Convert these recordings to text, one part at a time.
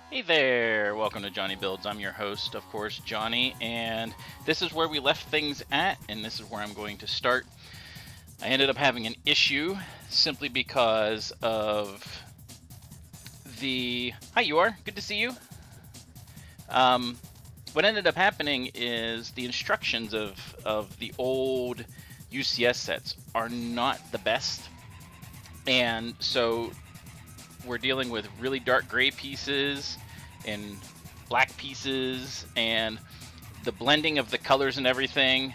Hey there, welcome to JonnyBuildz. I'm your host, of course, Johnny, and this is where we left things at, and this is where I'm going to start. I ended up having an issue simply because of the... Hi, you are. Good to see you. What ended up happening is the instructions of the old UCS sets are not the best, and so we're dealing with really dark gray pieces and black pieces, and the blending of the colors and everything.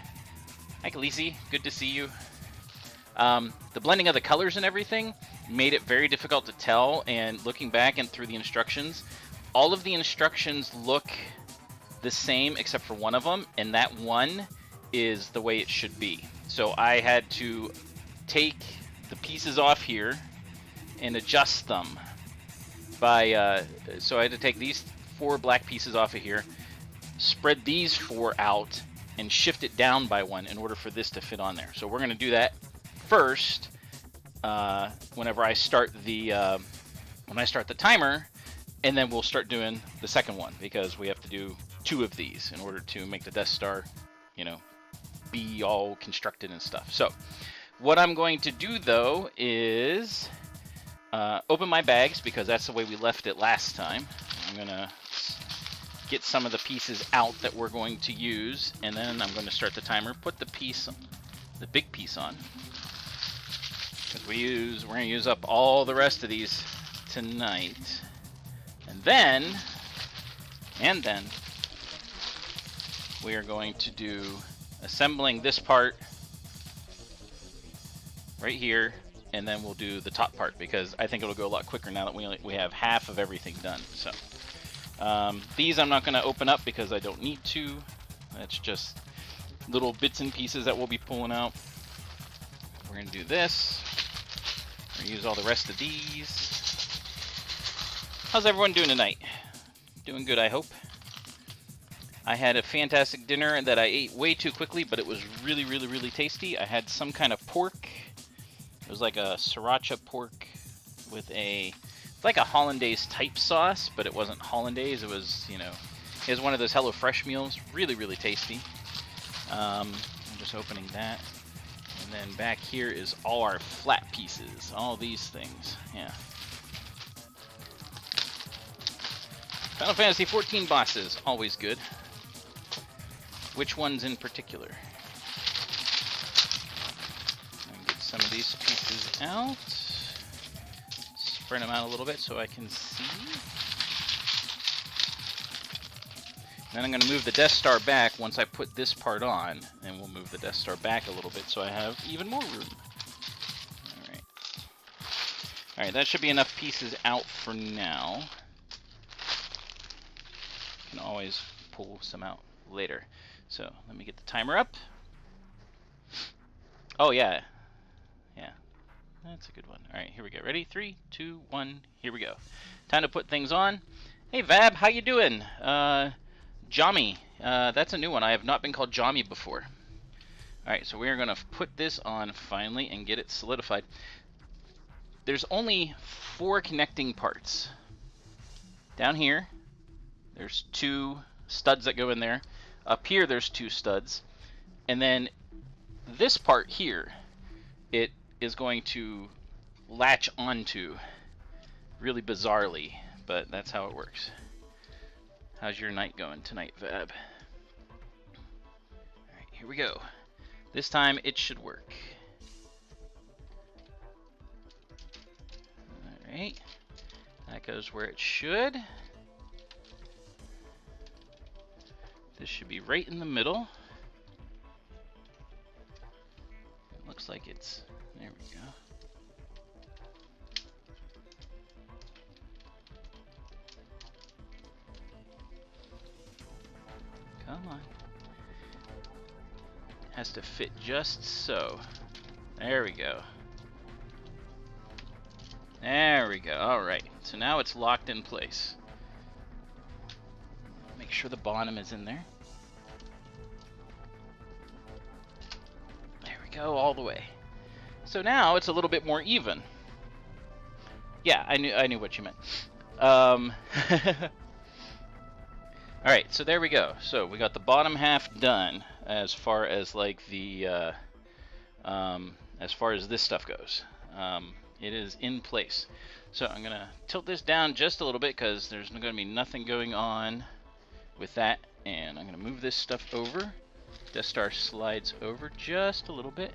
Hi, Khaleesi, good to see you. The blending of the colors and everything made it very difficult to tell, and looking back and through the instructions, all of the instructions look the same except for one of them, and that one is the way it should be. So I had to take the pieces off here and adjust them by so I had to take these 4 black pieces off of here, spread these 4 out, and shift it down by 1 in order for this to fit on there. So we're going to do that first whenever I start the timer, and then we'll start doing the second one, because we have to do 2 of these in order to make the Death Star, you know, be all constructed and stuff. So what I'm going to do though is open my bags, because that's the way we left it last time. I'm gonna get some of the pieces out that we're going to use, and then I'm going to start the timer, put the big piece on, because we're going to use up all the rest of these tonight. And then we are going to do assembling this part right here, and then we'll do the top part, because I think it'll go a lot quicker now that we have half of everything done. So these I'm not going to open up because I don't need to. That's just little bits and pieces that we'll be pulling out. We're going to do this. We're going to use all the rest of these. How's everyone doing tonight? Doing good, I hope. I had a fantastic dinner that I ate way too quickly, but it was really, really, really tasty. I had some kind of pork. It was like a sriracha pork with like a hollandaise type sauce, but it wasn't hollandaise. It was, you know, it was one of those HelloFresh meals. Really, really tasty. I'm just opening that. And then back here is all our flat pieces. All these things. Yeah. Final Fantasy 14 bosses. Always good. Which ones in particular? Some of these pieces out. Spread them out a little bit so I can see. Then I'm going to move the Death Star back once I put this part on, and we'll move the Death Star back a little bit so I have even more room. Alright. Alright, that should be enough pieces out for now. Can always pull some out later. So let me get the timer up. Oh yeah. Yeah, that's a good one. All right, here we go. Ready? 3, 2, 1. Here we go. Time to put things on. Hey, Vab, how you doing? Jommy. That's a new one. I have not been called Jommy before. All right, so we are going to put this on finally and get it solidified. There's only 4 connecting parts. Down here, there's 2 studs that go in there. Up here, there's 2 studs. And then this part here, it is going to latch onto really bizarrely, but that's how it works. How's your night going tonight, Vab? Alright, here we go. This time it should work. Alright, that goes where it should. This should be right in the middle. It looks like it's... There we go. Come on. Has to fit just so. There we go. There we go. Alright. So now it's locked in place. Make sure the bottom is in there. There we go, all the way. So now it's a little bit more even. Yeah, I knew what you meant. All right, so there we go. So we got the bottom half done as far as like the as far as this stuff goes. It is in place. So I'm gonna tilt this down just a little bit because there's gonna be nothing going on with that, and I'm gonna move this stuff over. Death Star slides over just a little bit,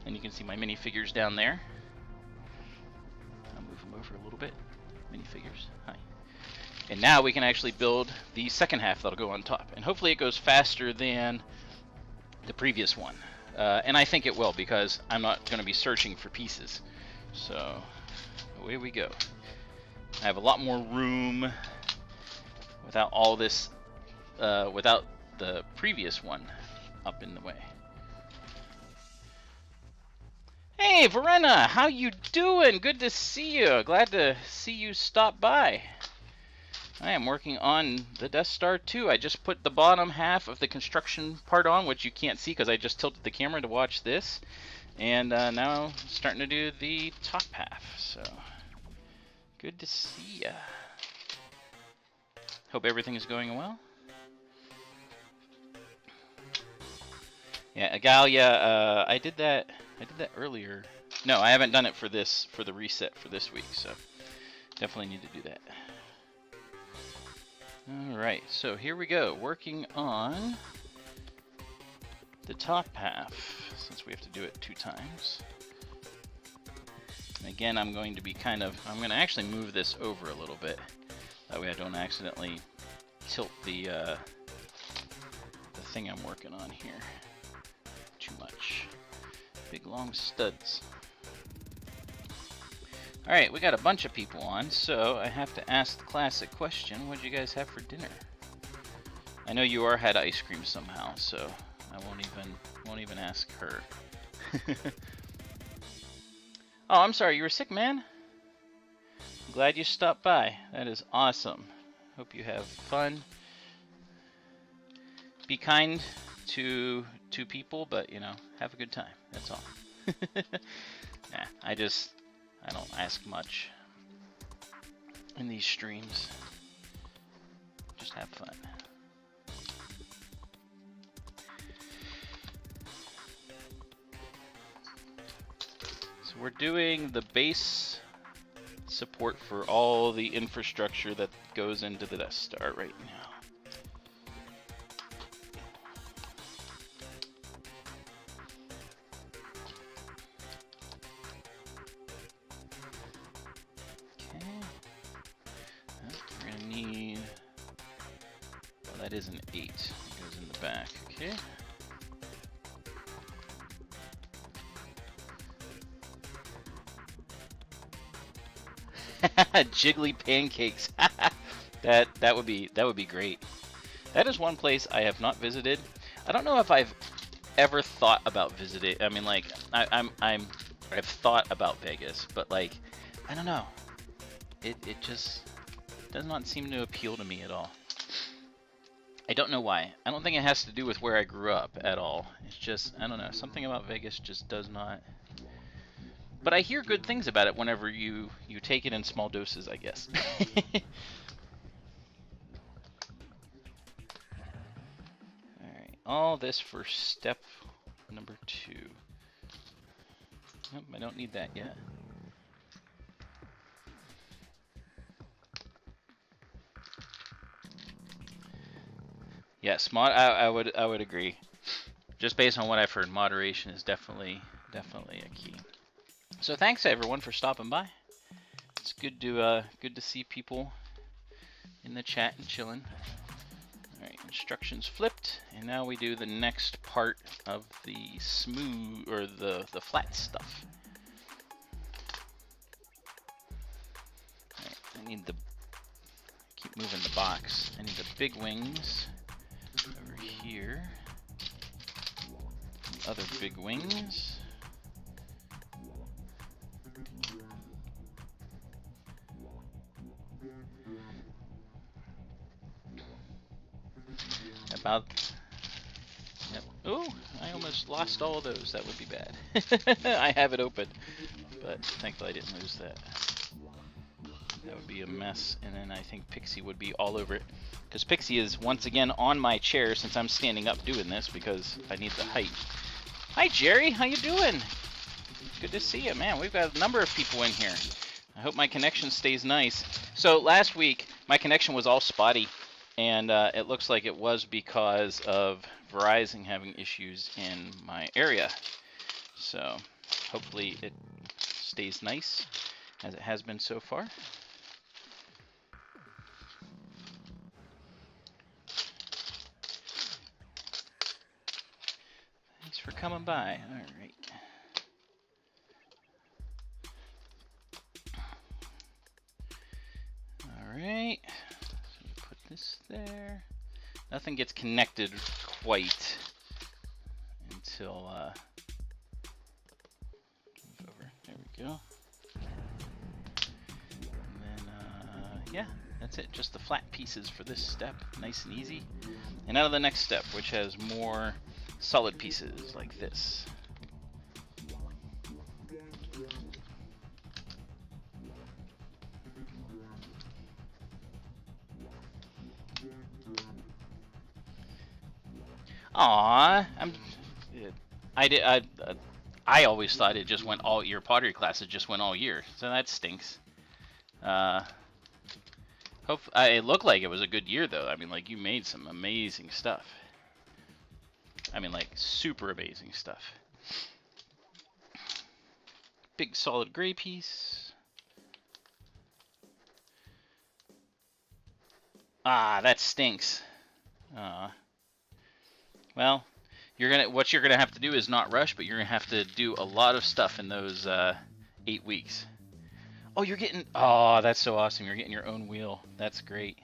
and you can see my minifigures down there. I'll move them over a little bit. Minifigures, hi. And now we can actually build the second half that'll go on top, and hopefully it goes faster than the previous one. And I think it will, because I'm not going to be searching for pieces. So away we go. I have a lot more room without all this, without the previous one up in the way. Hey Verena, how you doing? Good to see you. Glad to see you stop by. I am working on the Death Star 2. I just put the bottom half of the construction part on, which you can't see because I just tilted the camera to watch this. And now I'm starting to do the top half. So, good to see ya. Hope everything is going well. Yeah, Agalia, I did that earlier. No, I haven't done it for the reset for this week, so definitely need to do that. Alright, so here we go, working on the top half, since we have to do it 2 times. And again, I'm going to actually move this over a little bit, that way I don't accidentally tilt the thing I'm working on here too much. Big long studs. Alright, we got a bunch of people on, so I have to ask the classic question, what did you guys have for dinner? I know you had ice cream somehow, so I won't even ask her. Oh, I'm sorry, you were sick, man? I'm glad you stopped by. That is awesome. Hope you have fun. Be kind to people, but, you know, have a good time. That's all. Nah, I don't ask much in these streams. Just have fun. So we're doing the base support for all the infrastructure that goes into the Death Star right now. That is an 8. It goes in the back. Okay. Jiggly pancakes. that would be great. That is one place I have not visited. I don't know if I've ever thought about visiting. I mean, like I've thought about Vegas, but like I don't know. It just does not seem to appeal to me at all. I don't know why. I don't think it has to do with where I grew up at all. It's just, I don't know, something about Vegas just does not. But I hear good things about it whenever you take it in small doses, I guess. Alright, all this for step number 2. Nope, I don't need that yet. Yes, I would agree. Just based on what I've heard, moderation is definitely a key. So thanks everyone for stopping by. It's good to see people in the chat and chilling. All right, instructions flipped, and now we do the next part of the smooth or the flat stuff. All right, I need keep moving the box. I need the big wings. Over here, other big wings. Yep. Oh, I almost lost all of those. That would be bad. I have it open, but thankfully I didn't lose that. That would be a mess, and then I think Pixie would be all over it. Because Pixie is once again on my chair since I'm standing up doing this because I need the height. Hi Jerry, how you doing? Good to see you, man. We've got a number of people in here. I hope my connection stays nice. So last week, my connection was all spotty, and it looks like it was because of Verizon having issues in my area. So hopefully it stays nice, as it has been so far. Thanks for coming by. All right. Alright, so we put this there. Nothing gets connected quite until move over. There we go. And then yeah, that's it. Just the flat pieces for this step, nice and easy. And now to the next step, which has more solid pieces like this. Aw, I always thought it just went all year. Pottery classes just went all year, so that stinks. It looked like it was a good year though. I mean, like you made some amazing stuff. I mean, like super amazing stuff. Big solid gray piece. Ah, that stinks. Well, what you're gonna have to do is not rush, but you're gonna have to do a lot of stuff in those 8 weeks. Oh, oh, that's so awesome. You're getting your own wheel. That's great.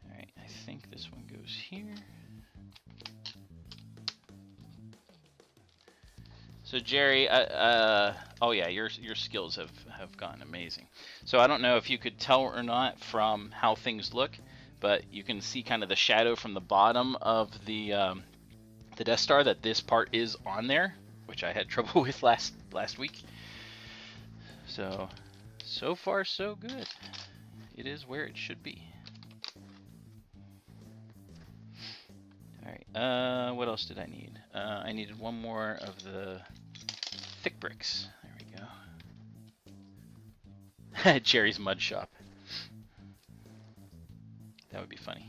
All right, I think this one goes here. So Jerry, oh yeah, your skills have gotten amazing. So I don't know if you could tell or not from how things look, but you can see kind of the shadow from the bottom of the Death Star that this part is on there, which I had trouble with last week. So far so good. It is where it should be. All right. What else did I need? I needed one more of the thick bricks. There we go. Jerry's mud shop. That would be funny.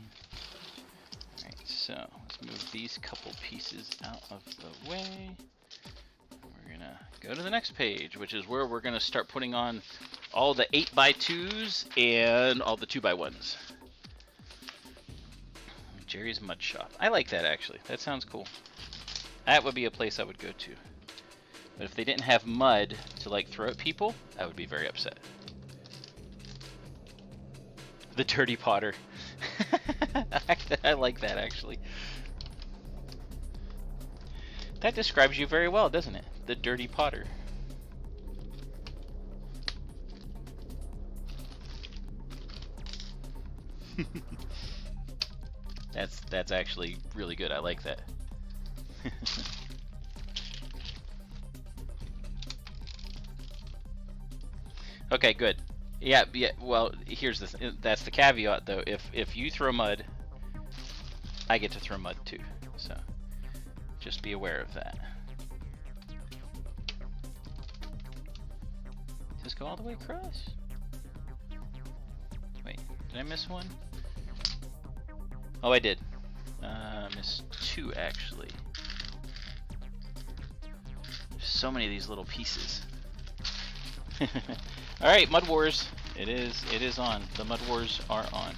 Alright, so let's move these couple pieces out of the way. We're gonna go to the next page, which is where we're gonna start putting on all the 8x2s and all the 2x1s. Jerry's mud shop. I like that actually. That sounds cool. That would be a place I would go to. But if they didn't have mud to like throw at people, I would be very upset. The dirty potter. I like that actually. That describes you very well, doesn't it? The dirty potter. That's actually really good. I like that. Okay, good. Yeah. Well, here's that's the caveat though. If you throw mud, I get to throw mud too. So just be aware of that. Just go all the way across. Wait, did I miss one? Oh, I did. Missed 2 actually. There's so many of these little pieces. All right, Mud Wars. It is on. The Mud Wars are on.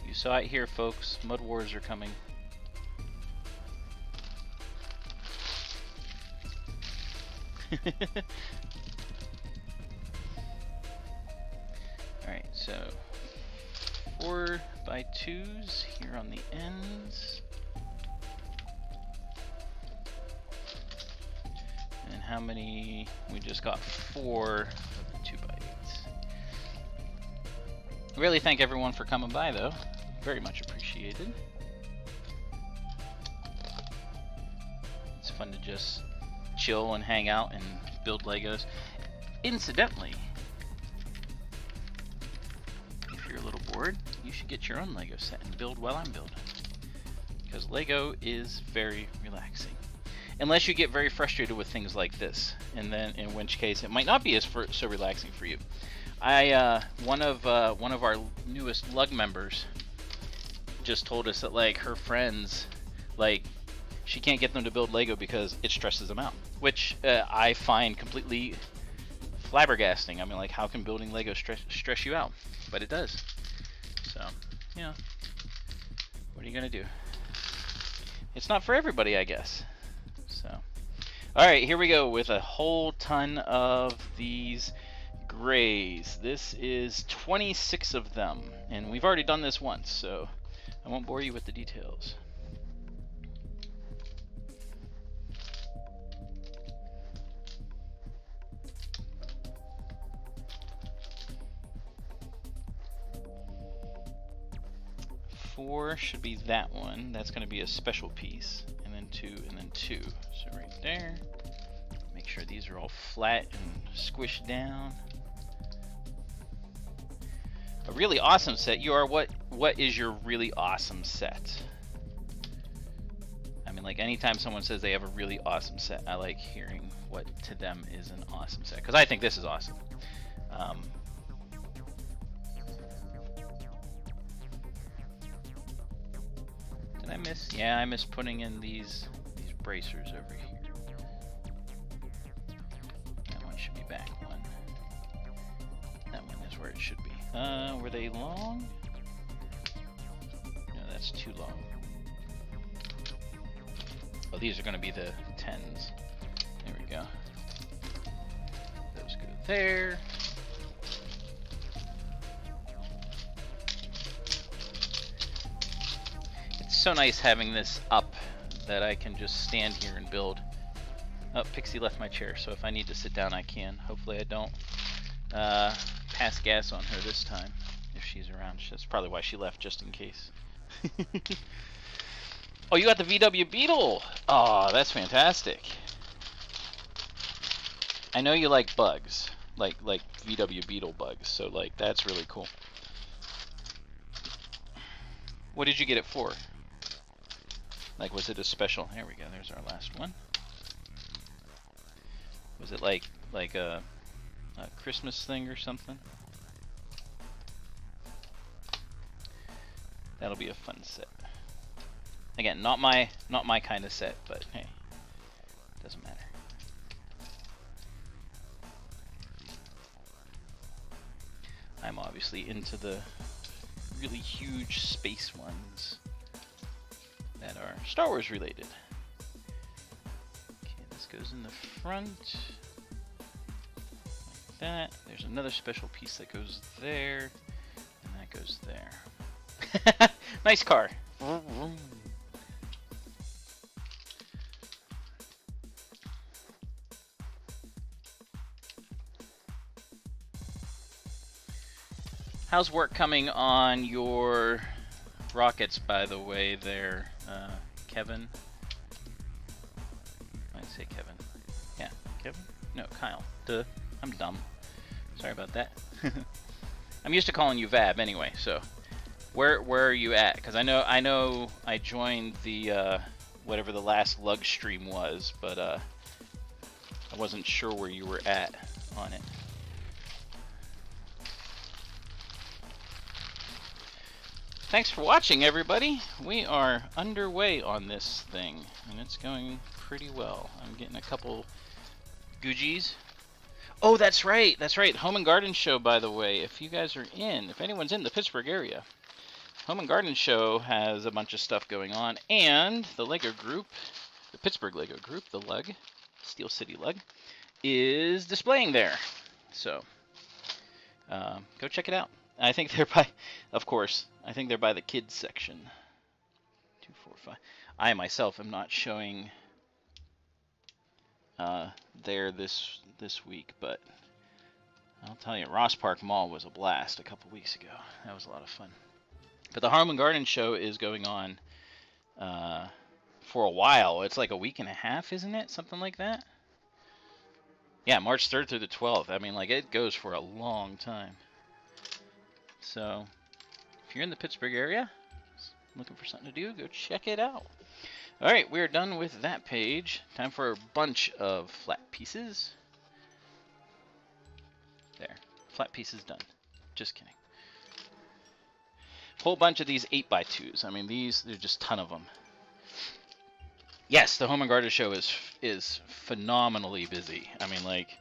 You saw it here, folks. Mud Wars are coming. Alright, so 4x2s here on the ends. And how many? We just got 4 of the 2x8s. Really thank everyone for coming by though. Very much appreciated. to just chill and hang out and build Legos. Incidentally, if you're a little bored, you should get your own Lego set and build while I'm building. Because Lego is very relaxing. Unless you get very frustrated with things like this, and then in which case it might not be as so relaxing for you. One of our newest Lug members just told us that like her friends, like she can't get them to build Lego because it stresses them out, which I find completely flabbergasting. I mean, like, how can building Lego stress you out? But it does. So, you know, what are you gonna do? It's not for everybody, I guess. So, all right, here we go with a whole ton of these grays. This is 26 of them, and we've already done this once, so I won't bore you with the details. Four should be that one. That's going to be a special piece. And then two, and then two. So right there. Make sure these are all flat and squished down. A really awesome set. You are what is your really awesome set? I mean, like, anytime someone says they have a really awesome set, I like hearing what to them is an awesome set, because I think this is awesome. Did I miss? Yeah, I missed putting in these bracers over here. That one should be back one. That one is where it should be. Were they long? No, that's too long. Oh, these are going to be the 10s. There we go. Those go there. It's so nice having this up that I can just stand here and build. Oh, Pixie left my chair, so if I need to sit down, I can. Hopefully I don't pass gas on her this time, if she's around. That's probably why she left, just in case. Oh, you got the VW Beetle! Oh, that's fantastic. I know you like bugs, like VW Beetle bugs, so like that's really cool. What did you get it for? Like, was it a special? There we go. There's our last one. Was it like a Christmas thing or something? That'll be a fun set. Again, not my kind of set, but hey, doesn't matter. I'm obviously into the really huge space ones that are Star Wars related. Okay, this goes in the front. Like that. There's another special piece that goes there, and that goes there. Nice car. How's work coming on your rockets, by the way, there, Kevin? I'd say Kevin. Yeah, Kevin? No, Kyle. Duh. I'm dumb. Sorry about that. I'm used to calling you Vab anyway, so where are you at? Because I know I joined the whatever the last lug stream was, but I wasn't sure where you were at on it. Thanks for watching, everybody. We are underway on this thing, and it's going pretty well. I'm getting a couple Googies. Oh, that's right. That's right. Home and Garden Show, by the way. If you guys are if anyone's in the Pittsburgh area, Home and Garden Show has a bunch of stuff going on, and the Lego group, the Pittsburgh Lego group, the Lug, Steel City Lug, is displaying there. So, go check it out. I think they're by, of course, I think they're by the kids section. 2, 4, 5. I myself am not showing there this week, but I'll tell you, Ross Park Mall was a blast a couple weeks ago. That was a lot of fun. But the Home and Garden Show is going on for a while. It's like a week and a half, isn't it? Something like that. Yeah, March 3rd through the 12th. I mean, like, it goes for a long time. So, if you're in the Pittsburgh area, looking for something to do, go check it out. All right, we're done with that page. Time for a bunch of flat pieces. There, flat pieces done. Just kidding. Whole bunch of these 8x2s. I mean, there's just a ton of them. Yes, the Home and Garden show is phenomenally busy. I mean, like,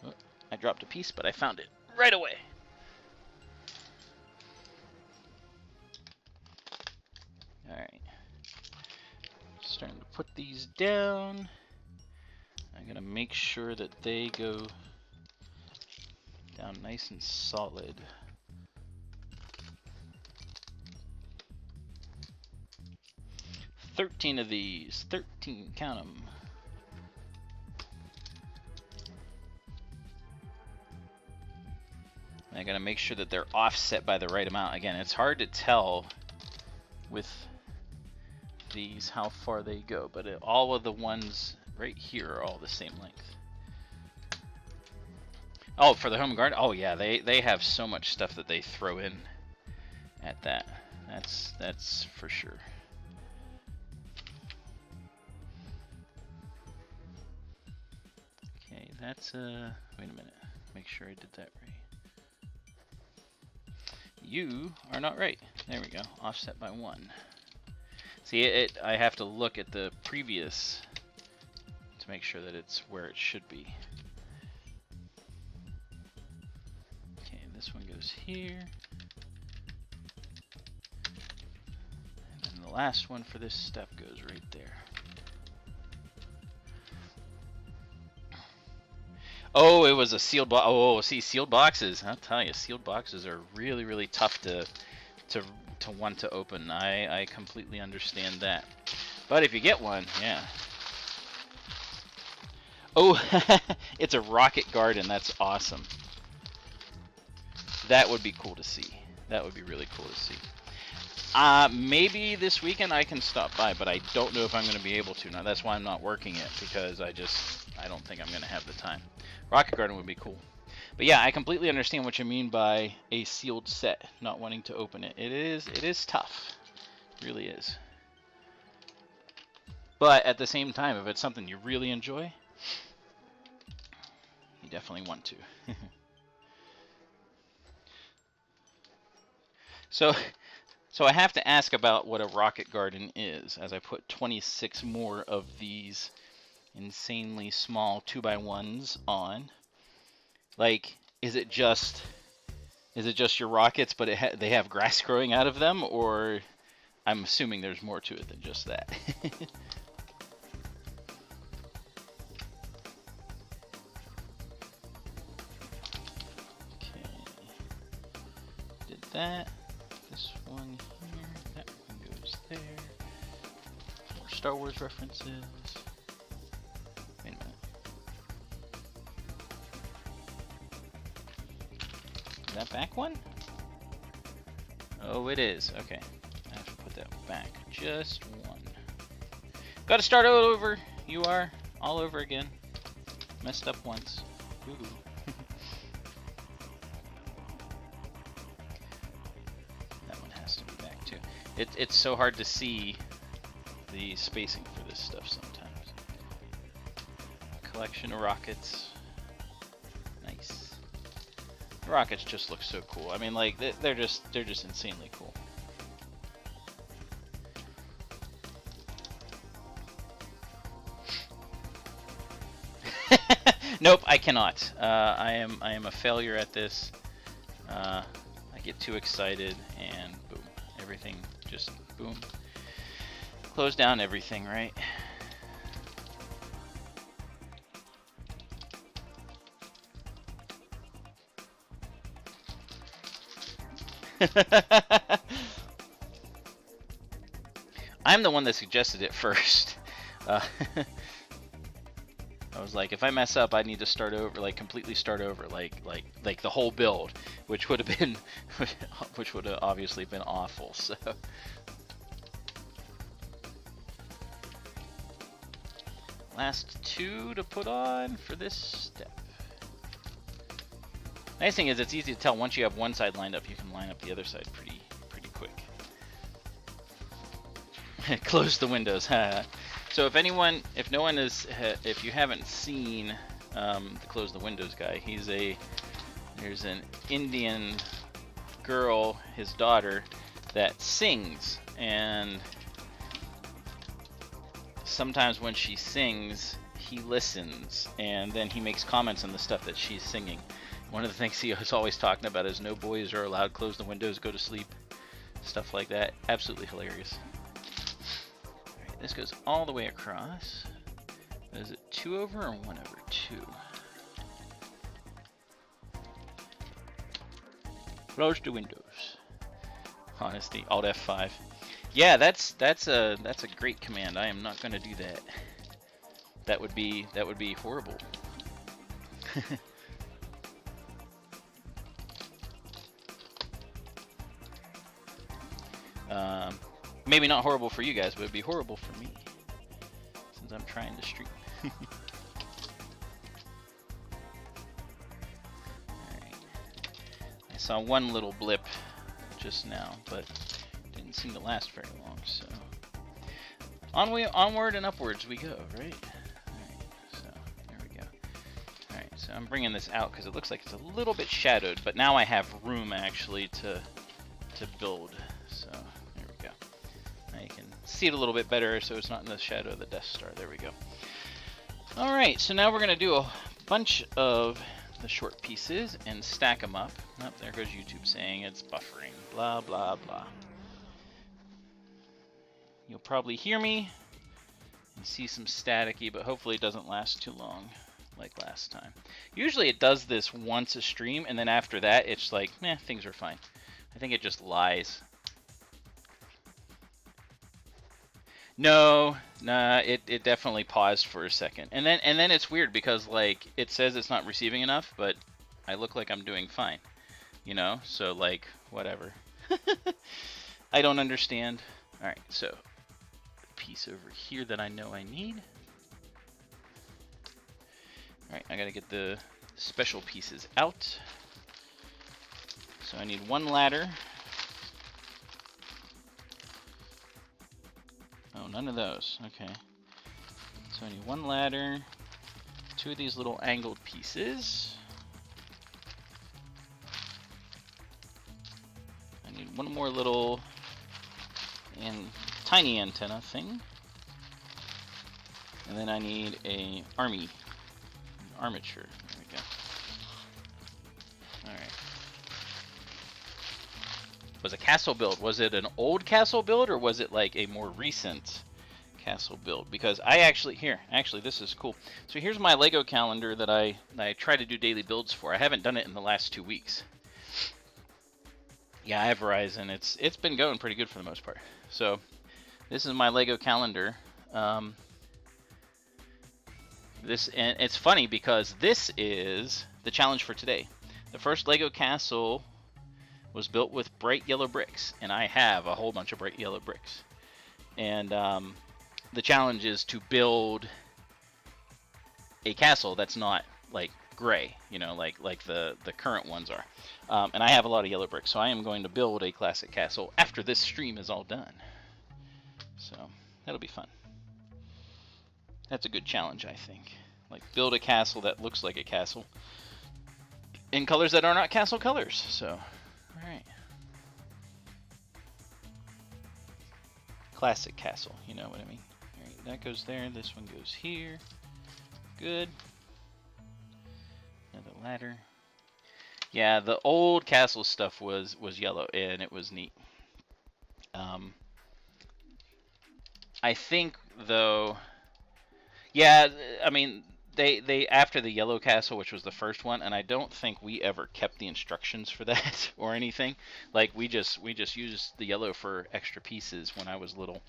oh, I dropped a piece, but I found it right away. All right, starting to put these down. I'm gonna make sure that they go down nice and solid. "13 of these, 13, count them. I gotta make sure that they're offset by the right amount. Again, it's hard to tell with these how far they go, but all of the ones right here are all the same length. Oh, for the Home and Garden? Oh yeah, they have so much stuff that they throw in at that. That's for sure. That's, wait a minute. Make sure I did that right. You are not right. There we go. Offset by 1. See, I have to look at the previous to make sure that it's where it should be. Okay, this one goes here. And then the last one for this step goes right there. Oh, it was a sealed box. Oh, see, sealed boxes. I'll tell you, sealed boxes are really, really tough to want to open. I completely understand that. But if you get one, yeah. Oh, it's a rocket garden. That's awesome. That would be cool to see. That would be really cool to see. Maybe this weekend I can stop by, but I don't know if I'm going to be able to. Now, that's why I'm not working it, because I don't think I'm going to have the time. Rocket garden would be cool. But yeah, I completely understand what you mean by a sealed set, not wanting to open it. It is tough. It really is. But at the same time, if it's something you really enjoy, you definitely want to. So I have to ask about what a rocket garden is, as I put 26 more of these insanely small 2x1s on. Like, is it just your rockets, but they have grass growing out of them, or I'm assuming there's more to it than just that. Okay, did that. This one here, that one goes there. More Star Wars references. Wait a minute. Is that back one? Oh, it is. Okay. I have to put that back. Just one. Gotta start all over. You are all over again. Messed up once. Ooh. That one has to be back too. It's so hard to see the spacing for this stuff sometimes. Collection of rockets. Nice. The rockets just look so cool. I mean, like, they're just insanely cool. Nope, I cannot. I am a failure at this. I get too excited and boom, everything just boom. Close down everything, right? I'm the one that suggested it first. I was like, if I mess up, I need to start over, like completely start over, like the whole build, which would have been, which would have obviously been awful. So, last 2 to put on for this step. Nice thing is it's easy to tell once you have one side lined up, you can line up the other side pretty quick. Close the windows. So if no one is, if you haven't seen the Close the Windows guy, there's an Indian girl, his daughter, that sings, and sometimes when she sings, he listens, and then he makes comments on the stuff that she's singing. One of the things he was always talking about is no boys are allowed, close the windows, go to sleep, stuff like that. Absolutely hilarious. All right, this goes all the way across. Is it 2 over or 1 over 2? Close the windows. Honesty, Alt F5. Yeah, that's a great command. I am not going to do that. That would be horrible. Maybe not horrible for you guys, but it'd be horrible for me since I'm trying to stream. Alright. I saw one little blip just now, but didn't seem to last very long, so onward and upwards we go, right? Alright, so there we go. Alright, so I'm bringing this out because it looks like it's a little bit shadowed, but now I have room actually to build. So there we go. Now you can see it a little bit better so it's not in the shadow of the Death Star. There we go. Alright, so now we're going to do a bunch of the short pieces and stack them up. Oh, there goes YouTube saying it's buffering. Blah, blah, blah. You'll probably hear me and see some staticky, but hopefully it doesn't last too long like last time. Usually it does this once a stream, and then after that it's like, meh, things are fine. I think it just lies. No, nah, it definitely paused for a second. And then it's weird because like it says it's not receiving enough, but I look like I'm doing fine. You know? So like whatever. I don't understand. All right, so piece over here that I know I need. All right, I got to get the special pieces out. So I need 1 ladder. Oh, none of those. Okay. So I need 1 ladder, 2 of these little angled pieces. I need 1 more little and tiny antenna thing. And then I need an armature. There we go. Alright. Was a castle build. Was it an old castle build or was it like a more recent castle build? Because I actually, this is cool. So here's my Lego calendar that I try to do daily builds for. I haven't done it in the last 2 weeks. Yeah, I have Verizon. It's been going pretty good for the most part. So this is my Lego calendar. And it's funny because this is the challenge for today. The first Lego castle was built with bright yellow bricks, and I have a whole bunch of bright yellow bricks. And the challenge is to build a castle that's not like gray, you know, like the current ones are. And I have a lot of yellow bricks, so I am going to build a classic castle after this stream is all done. So that'll be fun. That's a good challenge, I think. Like build a castle that looks like a castle in colors that are not castle colors. So. Alright. Classic castle, you know what I mean. Alright, that goes there, this one goes here. Good. Another ladder. Yeah, the old castle stuff was yellow, and it was neat. I think, though... Yeah, I mean... They after the yellow castle, which was the first one, and I don't think we ever kept the instructions for that or anything. Like we just used the yellow for extra pieces when I was little.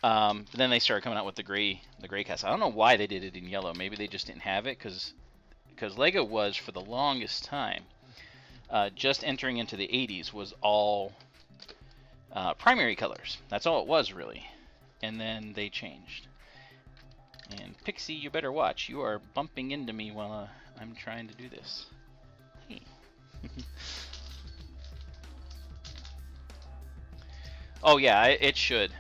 But then they started coming out with the gray castle. I don't know why they did it in yellow. Maybe they just didn't have it because Lego was for the longest time, just entering into the 80s, was all primary colors. That's all it was really, and then they changed. And Pixie, you better watch. You are bumping into me while I'm trying to do this. Hey. Oh yeah, it should.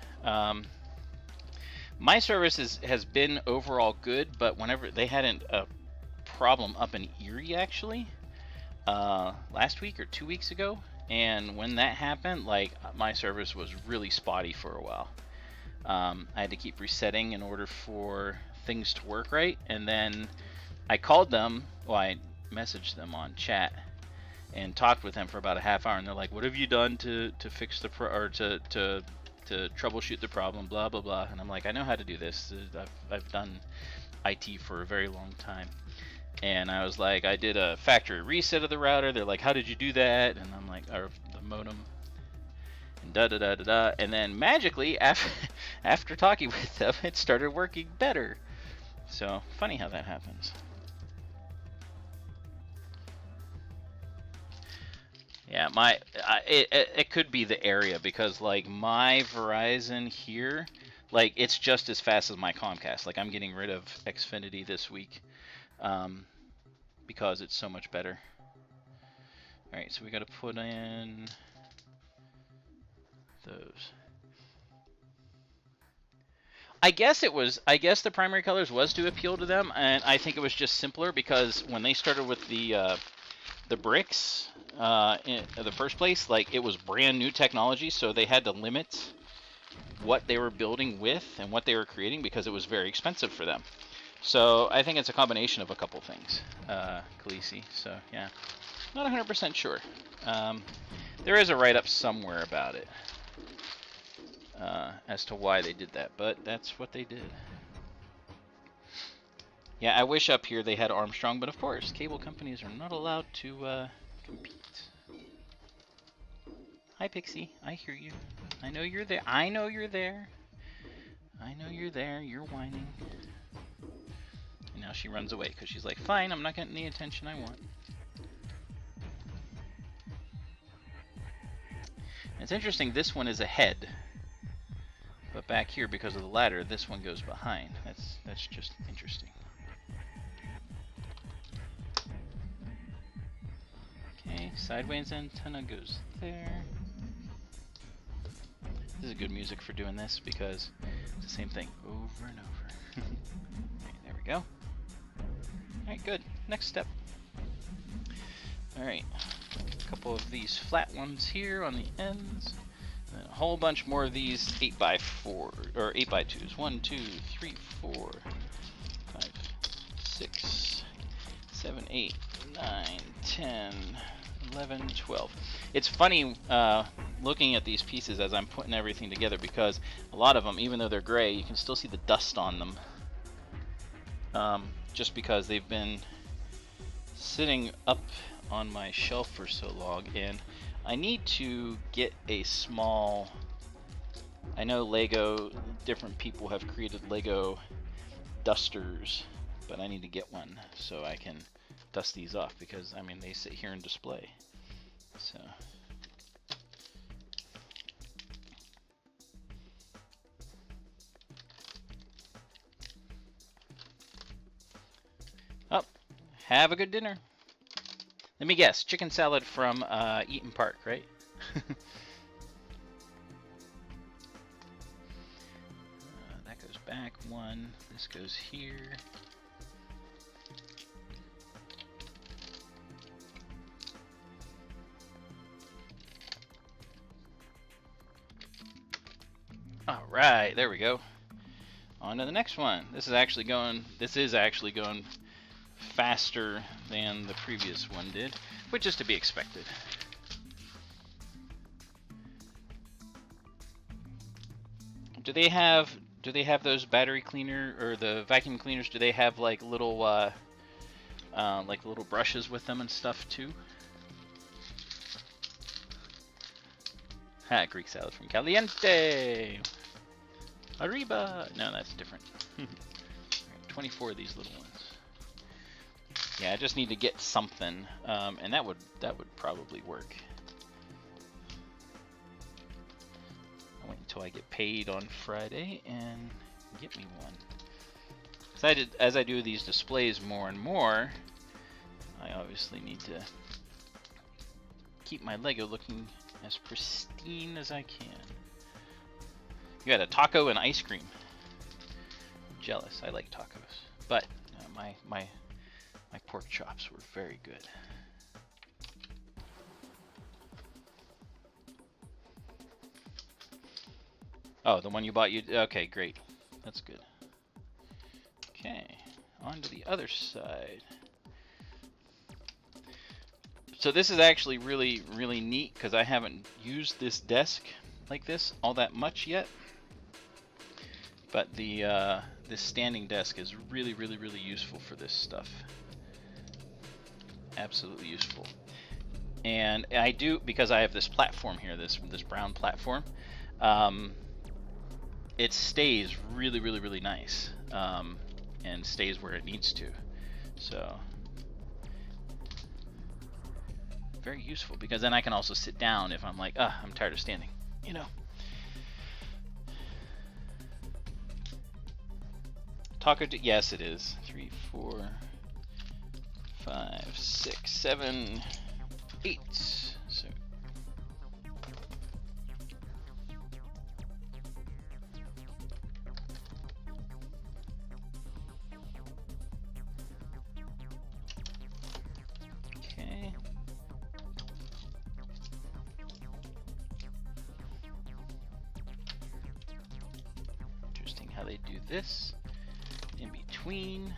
My service has been overall good, but whenever they had a problem up in Erie actually, last week or 2 weeks ago, and when that happened, like my service was really spotty for a while. I had to keep resetting in order for things to work right, and then I called them. Well, I messaged them on chat and talked with them for about a half hour, and they're like, "What have you done to fix the to troubleshoot the problem?" Blah blah blah. And I'm like, "I know how to do this. I've done IT for a very long time." And I was like, "I did a factory reset of the router." They're like, "How did you do that?" And I'm like, "Or the modem." And da da da da da. And then magically, after talking with them, it started working better. So funny how that happens. Yeah, it could be the area, because like my Verizon here, like it's just as fast as my Comcast. Like I'm getting rid of Xfinity this week, because it's so much better. All right, so we got to put in those. I guess the primary colors was to appeal to them, and I think it was just simpler because when they started with the bricks in the first place, like it was brand new technology, so they had to limit what they were building with and what they were creating because it was very expensive for them. So I think it's a combination of a couple things, Khaleesi. So yeah, not 100% sure. There is a write-up somewhere about it as to why they did that, but that's what they did. Yeah, I wish up here they had Armstrong, but of course, cable companies are not allowed to compete. Hi, Pixie. I hear you. I know you're there. I know you're there. I know you're there. You're whining. And now she runs away because she's like, fine, I'm not getting the attention I want. And it's interesting, this one is ahead. But back here, because of the ladder, this one goes behind. That's just interesting. Okay, sideways antenna goes there. This is good music for doing this because it's the same thing over and over. Okay, there we go. Alright, good. Next step. Alright, a couple of these flat ones here on the ends. And a whole bunch more of these 8x4 or 8x2s. 1, 2, 3, 4, 5, 6, 7, 8, 9, 10, 11, 12. It's funny looking at these pieces as I'm putting everything together, because a lot of them, even though they're gray, you can still see the dust on them, just because they've been sitting up on my shelf for so long. And I need to get a small, I know Lego, different people have created Lego dusters, but I need to get one so I can dust these off, because I mean they sit here and display. So oh, have a good dinner. Let me guess, chicken salad from Eaton Park, right? That goes back one, this goes here. All right, there we go. On to the next one. This is actually going faster than the previous one did, which is to be expected. Do they have those battery cleaner or the vacuum cleaners? Do they have like little brushes with them and stuff too? Ha, Greek salad from Caliente. Arriba. No, that's different. 24 of these little ones. Yeah, I just need to get something, and that would probably work. I'll wait until I get paid on Friday and get me one. So as I do these displays more and more, I obviously need to keep my Lego looking as pristine as I can. You had a taco and ice cream. I'm jealous. I like tacos, but my pork chops were very good. Oh, the one you bought, okay, great. That's good. Okay, on to the other side. So this is actually really, really neat because I haven't used this desk like this all that much yet. But the this standing desk is really, really, really useful for this stuff. Absolutely useful. And I do, because I have this platform here, this brown platform, it stays really, really, really nice, and stays where it needs to. So very useful, because then I can also sit down if I'm like, I'm tired of standing, you know. Taco, yes, it is. 3, 4, 5, 6, 7, 8. So okay. Interesting how they do this. In between,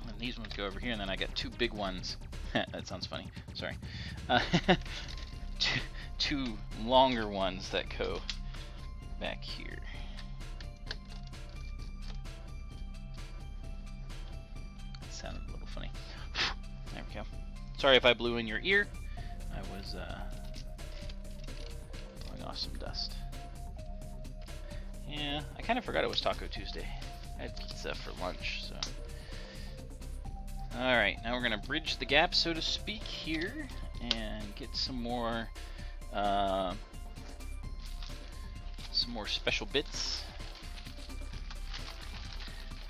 and these ones go over here, and then I got 2 big ones. That sounds funny. Sorry. Two longer ones that go back here. That sounded a little funny. There we go. Sorry if I blew in your ear. I was blowing off some dust. Yeah, I kind of forgot it was Taco Tuesday. I had pizza for lunch, so. Alright, now we're going to bridge the gap, so to speak, here, and get some more special bits.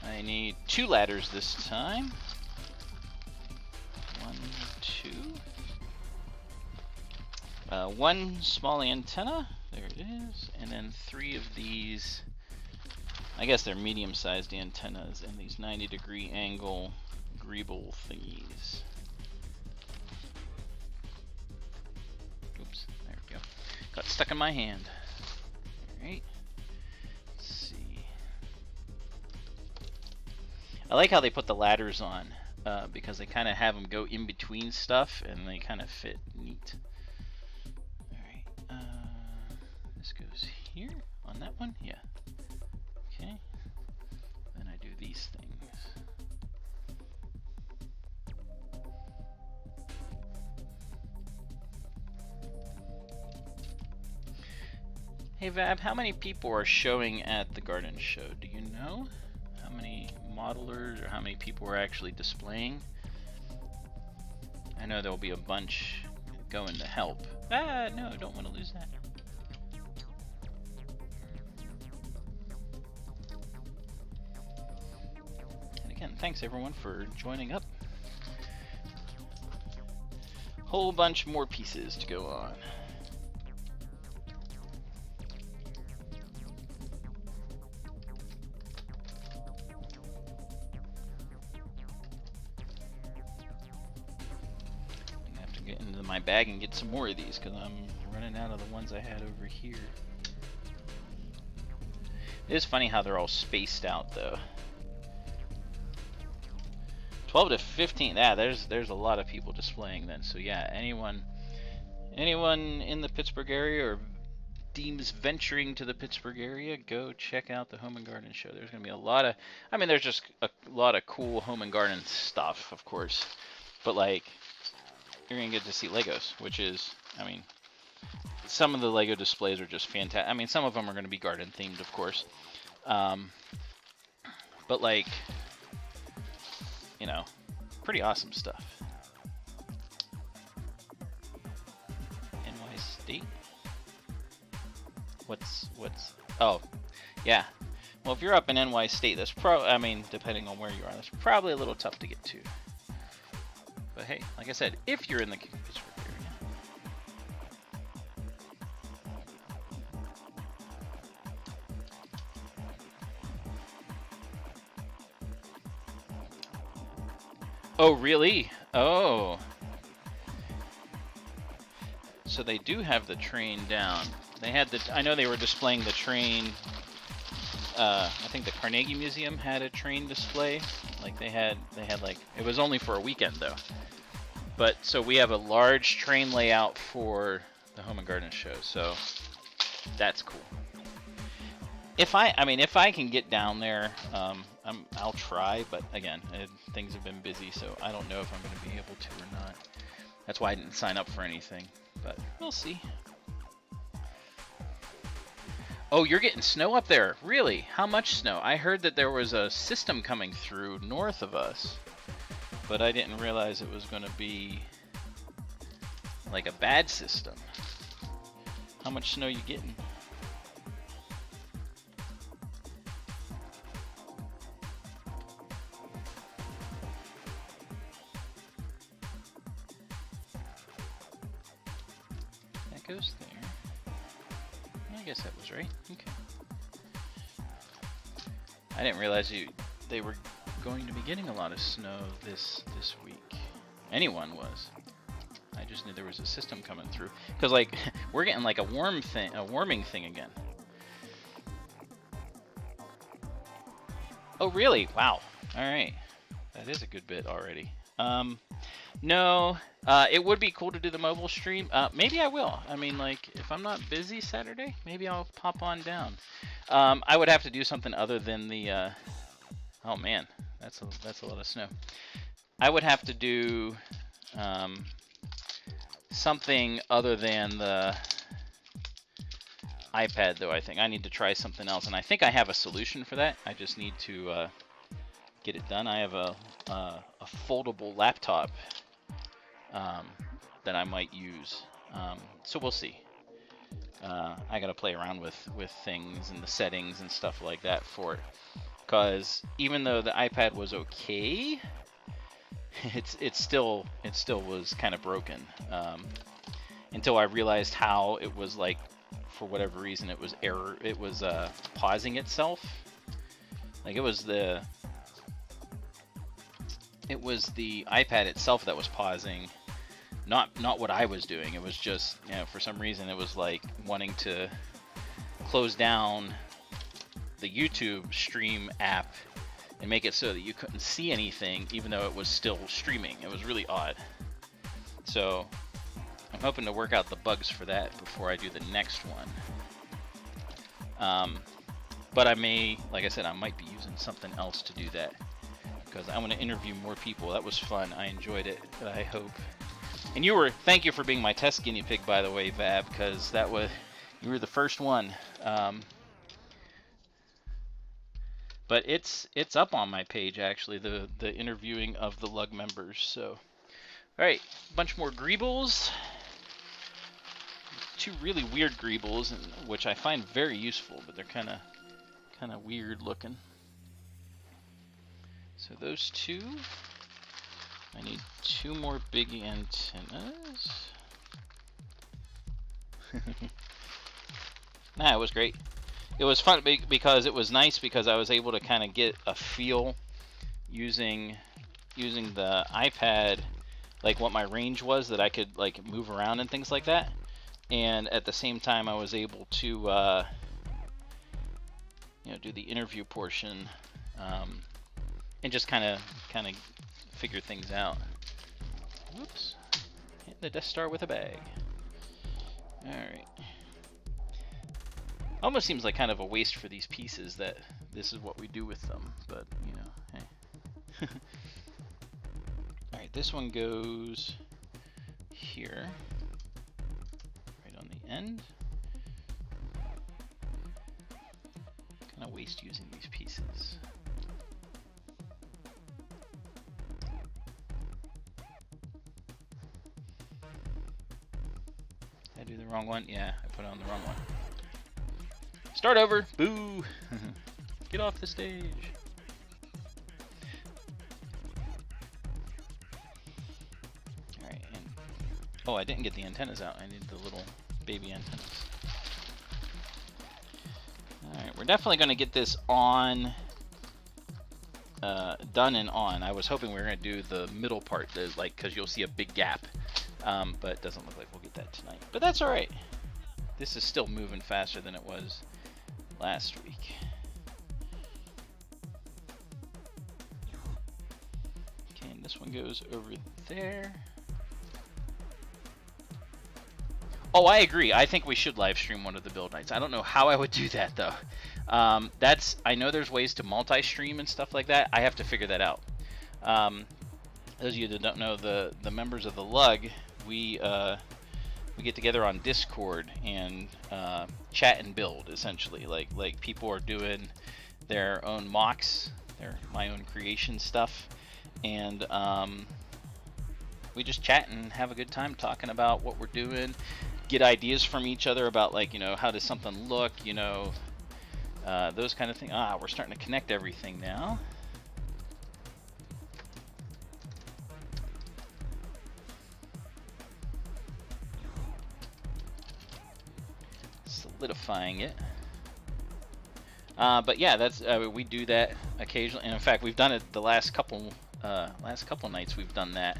I need 2 ladders this time. 1, 2. 1 small antenna, there it is, and then 3 of these. I guess they're medium-sized antennas and these 90-degree angle greeble thingies. Oops, there we go. Got stuck in my hand. Alright. Let's see. I like how they put the ladders on, because they kind of have them go in between stuff and they kind of fit neat. Alright. This goes here on that one? Yeah. Okay, then I do these things. Hey Vab, how many people are showing at the garden show? Do you know how many modelers or how many people are actually displaying? I know there'll be a bunch going to help. Ah, no, I don't want to lose that. Again, thanks everyone for joining up. Whole bunch more pieces to go on. I have to get into my bag and get some more of these because I'm running out of the ones I had over here. It is funny how they're all spaced out though. 12 to 15. Yeah, there's a lot of people displaying then. So yeah, anyone in the Pittsburgh area or deems venturing to the Pittsburgh area, go check out the Home and Garden Show. There's gonna be a lot of, I mean, there's just a lot of cool home and garden stuff, of course, but like you're gonna get to see Legos, which is, I mean, some of the Lego displays are just fantastic. I mean, some of them are gonna be garden themed, of course, but like, you know, pretty awesome stuff. NY State? What's, oh, yeah. Well, if you're up in NY State, that's I mean, depending on where you are, that's probably a little tough to get to. But hey, like I said, if you're in the Pittsburgh area. Oh, really? Oh. So they do have the train down. They had the. I know they were displaying the train. I think the Carnegie Museum had a train display. Like they had like, it was only for a weekend though. But so we have a large train layout for the Home and Garden show. So that's cool. If I can get down there, I'll try. But again, things have been busy, so I don't know if I'm going to be able to or not. That's why I didn't sign up for anything. But we'll see. Oh, you're getting snow up there? Really? How much snow? I heard that there was a system coming through north of us, but I didn't realize it was going to be like a bad system. How much snow you getting? That goes there. I guess that was right. Okay. I didn't realize they were going to be getting a lot of snow this week. Anyone was. I just knew there was a system coming through. Because like we're getting like a warming thing again. Oh really? Wow. Alright. That is a good bit already. No, it would be cool to do the mobile stream. Maybe I will. I mean, like, if I'm not busy Saturday, maybe I'll pop on down. I would have to do something other than the. Oh man, that's a lot of snow. I would have to do something other than the iPad, though. I think I need to try something else, and I think I have a solution for that. I just need to get it done. I have a foldable laptop that I might use, so we'll see. I gotta play around with things and the settings and stuff like that for it, because even though the iPad was okay, it still was kind of broken until I realized how it was, like, for whatever reason it was pausing itself. Like it was the iPad itself that was pausing, not what I was doing. It was just, you know, for some reason it was like wanting to close down the YouTube stream app and make it so that you couldn't see anything even though it was still streaming. It was really odd. So I'm hoping to work out the bugs for that before I do the next one. But I may, like I said, I might be using something else to do that, because I want to interview more people. That was fun. I enjoyed it. I hope. And thank you for being my test guinea pig, by the way, Vab, because you were the first one. But it's up on my page, actually, the interviewing of the Lug members. So, all right, a bunch more greebles. Two really weird greebles, which I find very useful, but they're kind of weird looking. So those two. I need two more big antennas. Nah, it was great. It was fun because it was nice, because I was able to kind of get a feel using the iPad, like what my range was, that I could like move around and things like that. And at the same time, I was able to do the interview portion and just kind of figure things out. Whoops! Hit the Death Star with a bag. All right. Almost seems like kind of a waste for these pieces that this is what we do with them, but hey. All right, this one goes here. On the end. Kind of waste using these pieces. Did I do the wrong one? Yeah, I put on the wrong one. Start over! Boo! Get off the stage. All right. And, oh, I didn't get the antennas out. I need the little baby antennas. All right. We're definitely going to get this on, done and on. I was hoping we were going to do the middle part, like, because you'll see a big gap. But it doesn't look like we'll get that tonight. But that's all right. This is still moving faster than it was last week. Okay, and this one goes over there. Oh, I agree. I think we should live stream one of the build nights. I don't know how I would do that though. I know there's ways to multi-stream and stuff like that. I have to figure that out. Those of you that don't know, the members of the Lug, we get together on Discord and chat and build essentially. Like people are doing their own mocks, my own creation stuff, and we just chat and have a good time talking about what we're doing. Get ideas from each other about, like, you know, how does something look, you know, those kind of things. We're starting to connect everything now. Solidifying it. But yeah, that's we do that occasionally, and in fact, we've done it the last couple nights. We've done that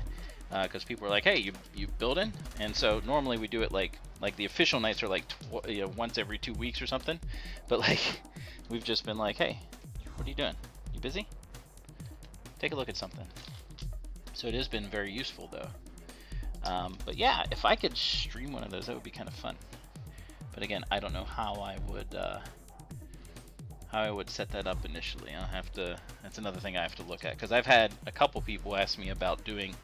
because people are like, "Hey, you building?" And so normally we do it like the official nights are like once every 2 weeks or something. But like we've just been like, "Hey, what are you doing? You busy? Take a look at something." So it has been very useful though. But yeah, if I could stream one of those, that would be kind of fun. But again, I don't know how I would set that up initially. I'll have to. That's another thing I have to look at, because I've had a couple people ask me about doing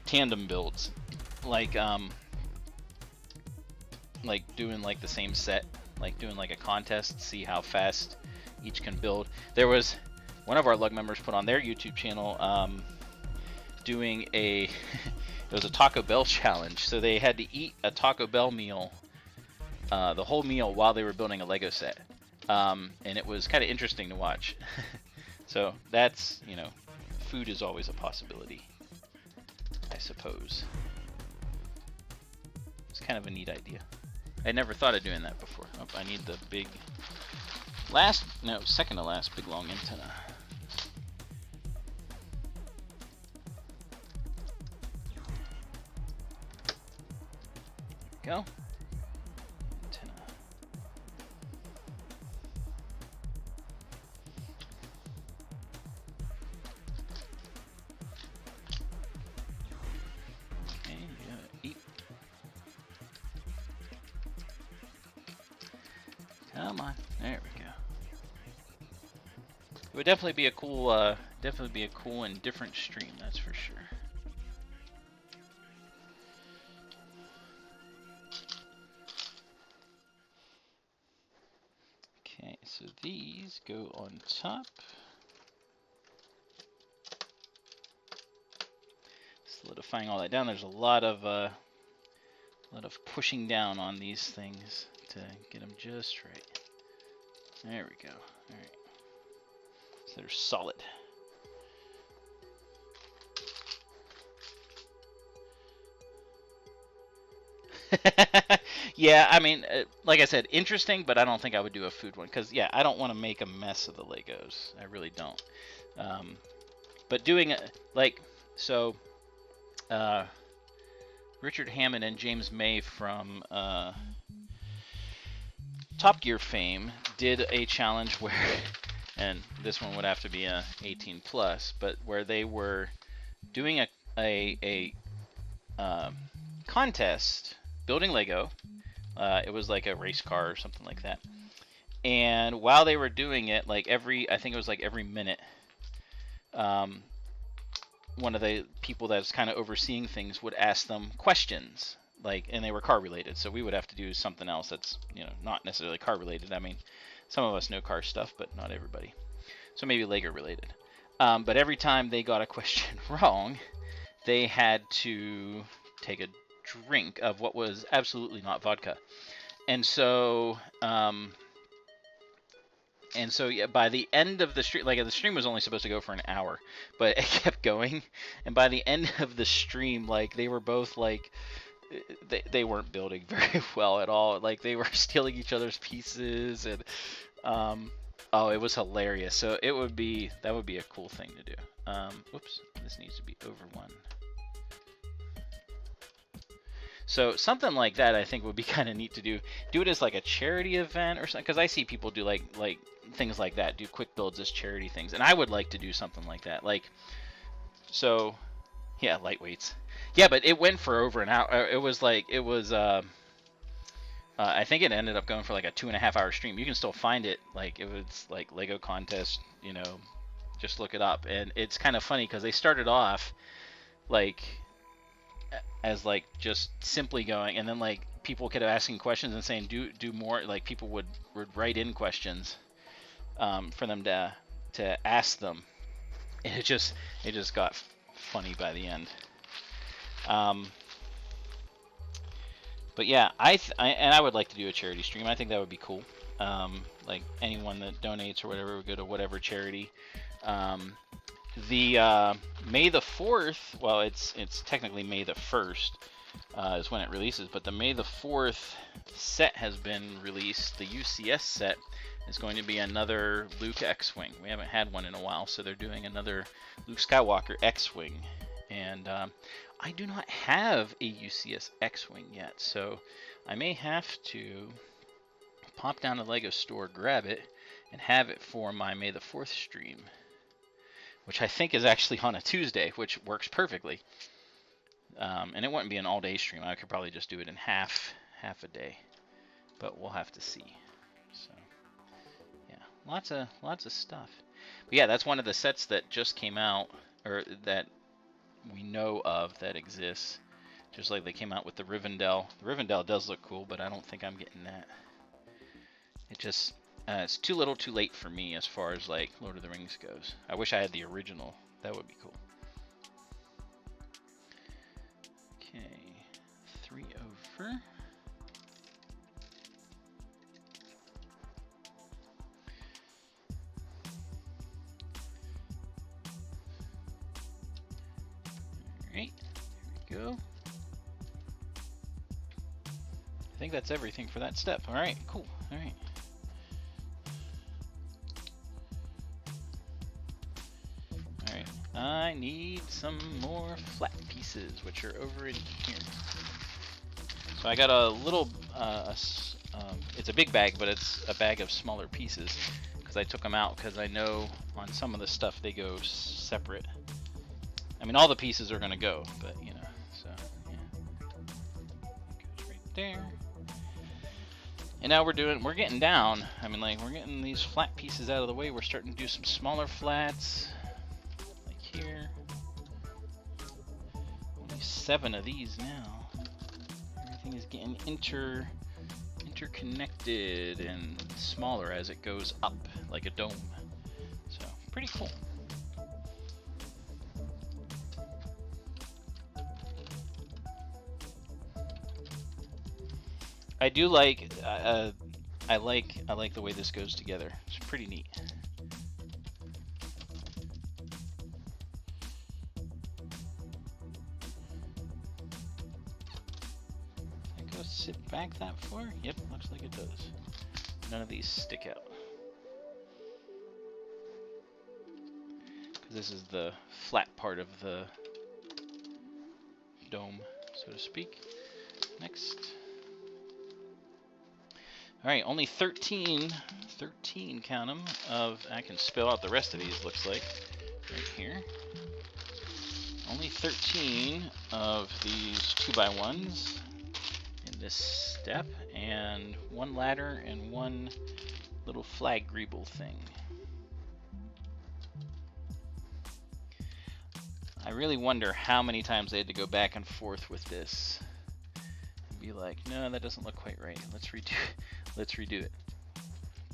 tandem builds, like doing like the same set, like doing like a contest, see how fast each can build. There was one of our Lug members put on their YouTube channel doing a it was a Taco Bell challenge. So they had to eat a Taco Bell meal, the whole meal, while they were building a Lego set. And it was kind of interesting to watch. So that's, you know, food is always a possibility, I suppose. It's kind of a neat idea. I never thought of doing that before. Oh, I need the big second to last big long antenna. Go. Antenna. Okay, you gotta eat. Come on, there we go. It would definitely be a cool, and different stream. That's for sure. Okay, so these go on top. Solidifying all that down. There's a lot of pushing down on these things to get them just right. There we go. All right. So they're solid. Yeah, I mean, like I said, interesting, but I don't think I would do a food one, because yeah, I don't want to make a mess of the Legos. I really don't. But doing Richard Hammond and James May from Top Gear fame did a challenge where, and this one would have to be a 18 plus, but where they were doing a contest building Lego. It was like a race car or something like that. And while they were doing it, like I think it was like every minute, one of the people that's kind of overseeing things would ask them questions, and they were car related. So we would have to do something else that's, you know, not necessarily car related. I mean, some of us know car stuff, but not everybody. So maybe Lego related. But every time they got a question wrong, they had to take a drink of what was absolutely not vodka. And so And so yeah, by the end of the stream, like the stream was only supposed to go for an hour, but it kept going. And by the end of the stream, like they were both like, they weren't building very well at all. Like they were stealing each other's pieces, and oh, it was hilarious. So that would be a cool thing to do. Whoops, this needs to be over 1. So something like that, I think, would be kind of neat to do. Do it as like a charity event or something, because I see people do like things like that, do quick builds as charity things, and I would like to do something like that. Like, so, yeah, lightweights. Yeah, but it went for over an hour. It was I think it ended up going for like a 2.5-hour stream. You can still find it. Like, it was like Lego contest, you know, just look it up. And it's kind of funny because they started off like as like just simply going, and then like people kept asking questions and saying do more. Like people would write in questions for them to ask them, and it just got funny by the end. But yeah, I would like to do a charity stream. I think that would be cool. Like anyone that donates or whatever would go to whatever charity. The May the 4th, well, it's technically May the 1st is when it releases, but the May the 4th set has been released. The UCS set is going to be another Luke X-Wing. We haven't had one in a while, so they're doing another Luke Skywalker X-Wing. And I do not have a UCS X-Wing yet, so I may have to pop down to the LEGO store, grab it, and have it for my May the 4th stream, which I think is actually on a Tuesday, which works perfectly. And it wouldn't be an all-day stream. I could probably just do it in half a day, but we'll have to see. So, yeah, lots of stuff. But yeah, that's one of the sets that just came out, or that we know of that exists. Just like they came out with the Rivendell. The Rivendell does look cool, but I don't think I'm getting that. It just it's too little too late for me as far as like Lord of the Rings goes. I wish I had the original. That would be cool. Okay, 3 over. Alright, here we go. I think that's everything for that step. Alright, cool. Alright. Alright, I need some more flat pieces, which are over in here. So I got a little, it's a big bag, but it's a bag of smaller pieces, because I took them out because I know on some of the stuff they go separate. I mean, all the pieces are going to go, but, you know, so, yeah. Goes right there. And now we're getting down. I mean, like, we're getting these flat pieces out of the way. We're starting to do some smaller flats, like here. Only 7 of these now. Everything is getting interconnected and smaller as it goes up, like a dome. So, pretty cool. I do like, I like the way this goes together. It's pretty neat. It goes sit back that far? Yep, looks like it does. None of these stick out. Because this is the flat part of the dome, so to speak. Next. Alright, only 13, count them, I can spell out the rest of these, looks like, right here. Only 13 of these 2x1s in this step, and 1 ladder and 1 little flag greeble thing. I really wonder how many times they had to go back and forth with this. And be like, no, that doesn't look quite right. Let's redo it.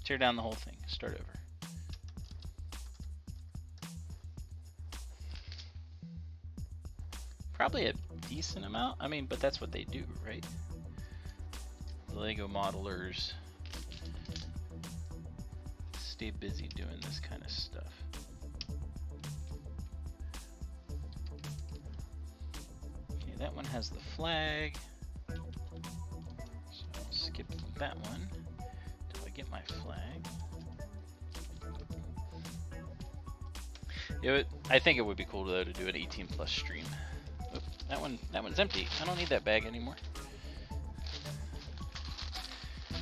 Tear down the whole thing. Start over. Probably a decent amount. I mean, but that's what they do, right? The Lego modelers stay busy doing this kind of stuff. Okay, that one has the flag. So I'll skip that one till I get my flag. I think it would be cool though to do an 18+ stream. Oop, that one's empty. I don't need that bag anymore.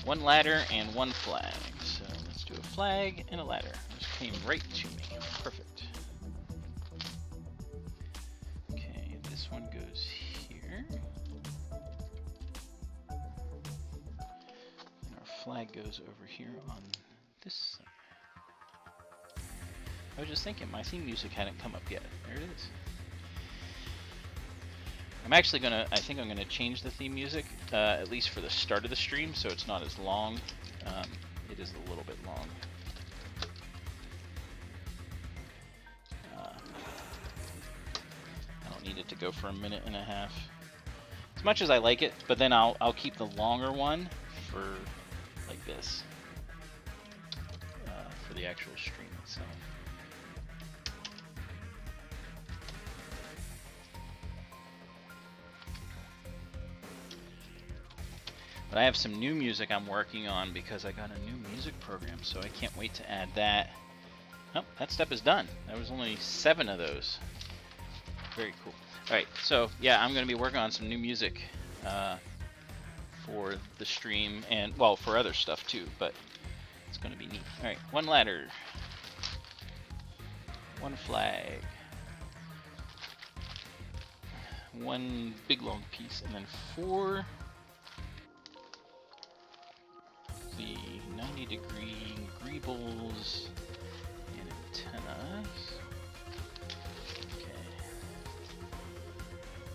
One ladder and one flag. So let's do a flag and a ladder. Just came right to me. Perfect. Okay, this one goes here. And our flag goes over here on this side. I was just thinking, my theme music hadn't come up yet. There it is. I think I'm gonna change the theme music, at least for the start of the stream, so it's not as long. It is a little bit long. I don't need it to go for 1.5 minutes. As much as I like it, but then I'll keep the longer one for like this, for the actual stream itself. But I have some new music I'm working on because I got a new music program, so I can't wait to add that. Oh, that step is done. There was only 7 of those. Very cool. Alright, so yeah, I'm going to be working on some new music for the stream, and well, for other stuff too, but it's going to be neat. Alright, one ladder. One flag. One big long piece, and then 4... the 90-degree greebles and antennas. Okay.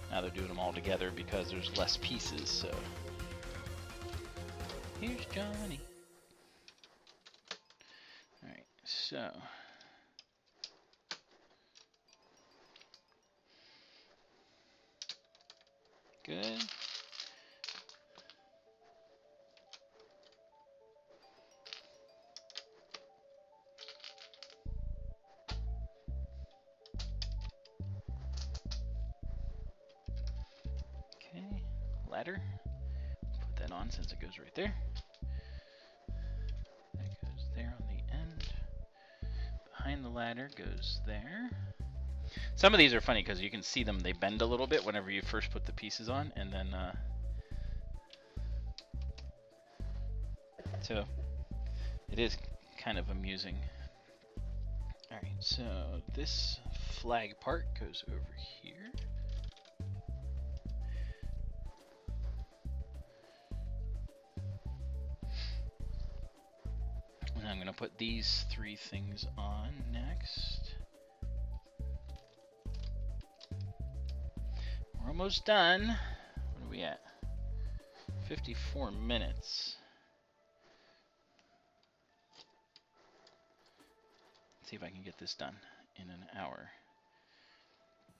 Now they're doing them all together because there's less pieces, so. Here's Johnny. Alright, so. Good. Ladder. Put that on since it goes right there. That goes there on the end. Behind the ladder goes there. Some of these are funny because you can see them, they bend a little bit whenever you first put the pieces on, and then so it is kind of amusing. Alright, so this flag part goes over here. And I'm going to put these 3 things on next. We're almost done. What are we at? 54 minutes. Let's see if I can get this done in an hour.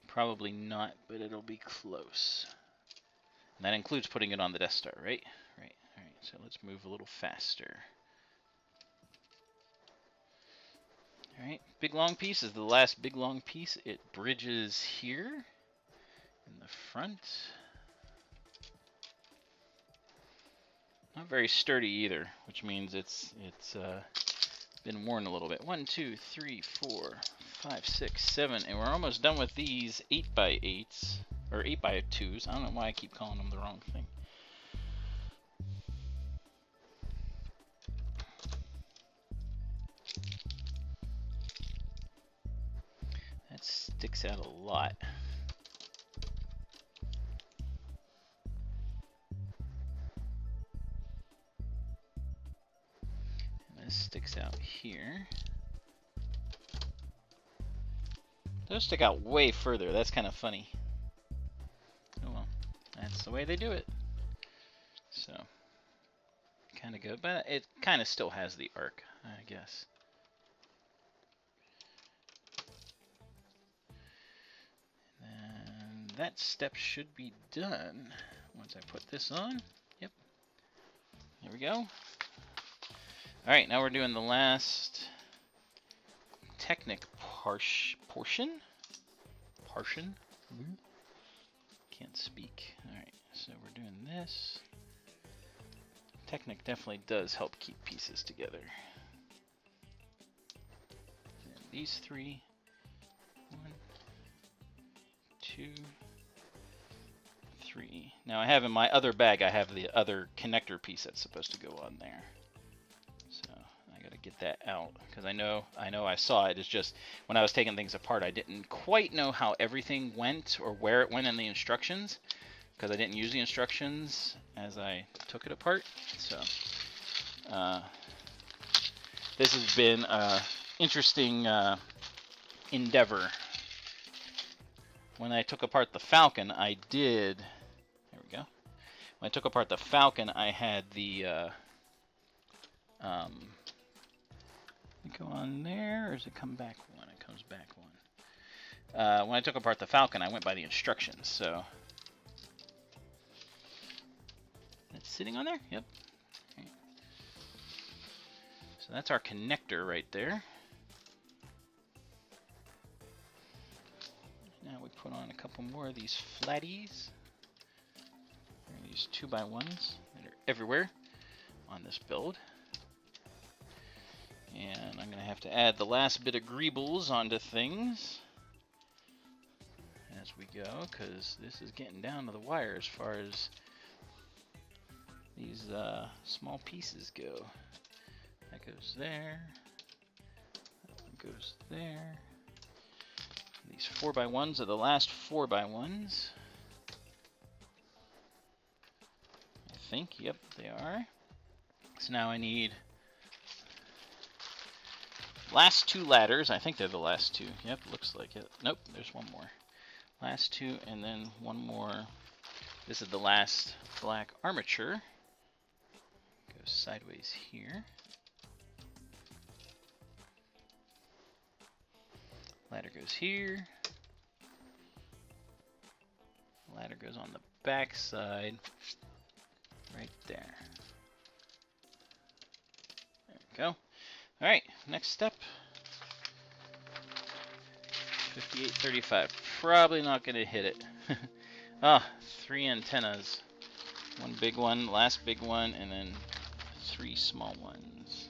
Probably not, but it'll be close. And that includes putting it on the Death Star, right? Right. All right. So let's move a little faster. All right. Big long piece is the last big long piece. It bridges here in the front. Not very sturdy either, which means it's been worn a little bit. 1, 2, 3, 4, 5, 6, 7, and we're almost done with these 8x8s or 8x2s. I don't know why I keep calling them the wrong thing. That sticks out a lot. Sticks out here. Those stick out way further. That's kind of funny. Oh well, that's the way they do it. So, kind of good, but it kind of still has the arc, I guess. And that step should be done once I put this on. Yep. There we go. All right, now we're doing the last Technic portion. Can't speak. All right, so we're doing this. Technic definitely does help keep pieces together. And these three. 1, 2, 3. Now I have in my other bag, I have the other connector piece that's supposed to go on there. So I gotta get that out because I know I saw it. It's just when I was taking things apart, I didn't quite know how everything went or where it went in the instructions because I didn't use the instructions as I took it apart. So this has been an interesting endeavor. When I took apart the Falcon, I did. There we go. When I took apart the Falcon, I had the. Go on there, or does it come back one? It comes back one. When I took apart the Falcon, I went by the instructions. So it's sitting on there. Yep. Okay. So that's our connector right there. Now we put on a couple more of these flatties. These 2x1s that are everywhere on this build. And I'm going to have to add the last bit of greebles onto things as we go, because this is getting down to the wire as far as these small pieces go. That goes there. That one goes there. These 4x1s are the last 4x1s. I think, yep, they are. So now I need last 2 ladders. I think they're the last 2. Yep, looks like it. Nope, there's one more. Last 2 and then one more. This is the last black armature. Goes sideways here. Ladder goes here. Ladder goes on the back side, right there. There we go. All right, next step. 5835. Probably not going to hit it. Ah, 3 antennas. One big one, last big one, and then 3 small ones.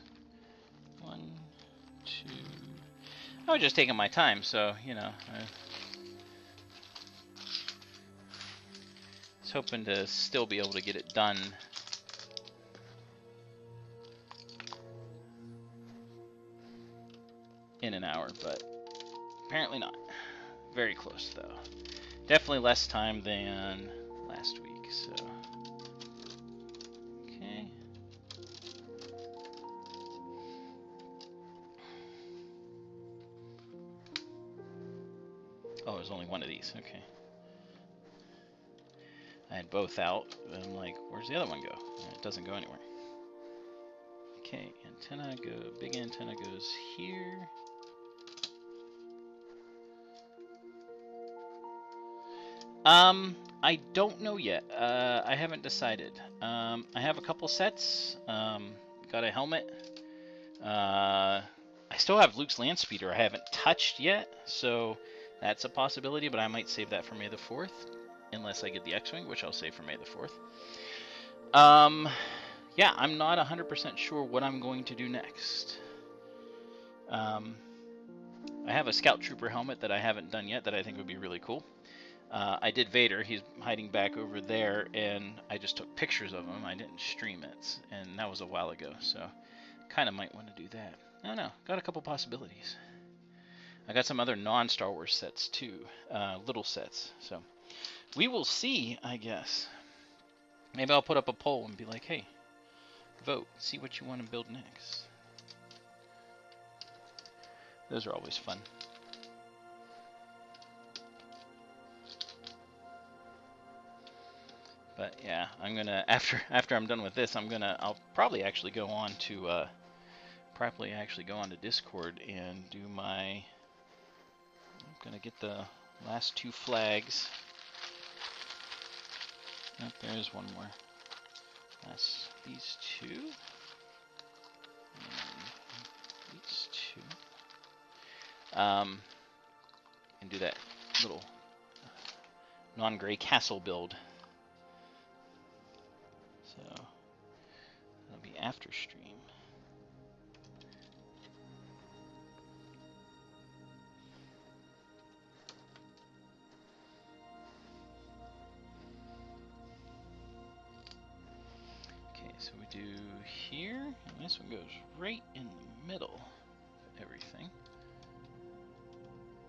1, 2. I was just taking my time, so, you know, I was hoping to still be able to get it done in an hour, but apparently not. Very close, though. Definitely less time than last week, so. Okay. Oh, there's only one of these. Okay. I had both out, and I'm like, where's the other one go? And it doesn't go anywhere. Okay, antenna go. Big antenna goes here. I don't know yet. I haven't decided. I have a couple sets. Got a helmet. I still have Luke's land speeder I haven't touched yet, so that's a possibility, but I might save that for May the 4th, unless I get the X-Wing, which I'll save for May the 4th. Yeah, I'm not 100% sure what I'm going to do next. I have a Scout Trooper helmet that I haven't done yet that I think would be really cool. I did Vader. He's hiding back over there, and I just took pictures of him. I didn't stream it, and that was a while ago, so kind of might want to do that. I don't know. Got a couple possibilities. I got some other non-Star Wars sets, too. Little sets. So we will see, I guess. Maybe I'll put up a poll and be like, hey, vote. See what you want to build next. Those are always fun. But yeah, I'm gonna after I'm done with this, I'll probably actually go on to Discord and do my. I'm gonna get the last 2 flags. Nope, there's one more. That's these 2. And And do that little non-gray castle build. So that'll be after stream. Okay, so we do here, and this one goes right in the middle of everything.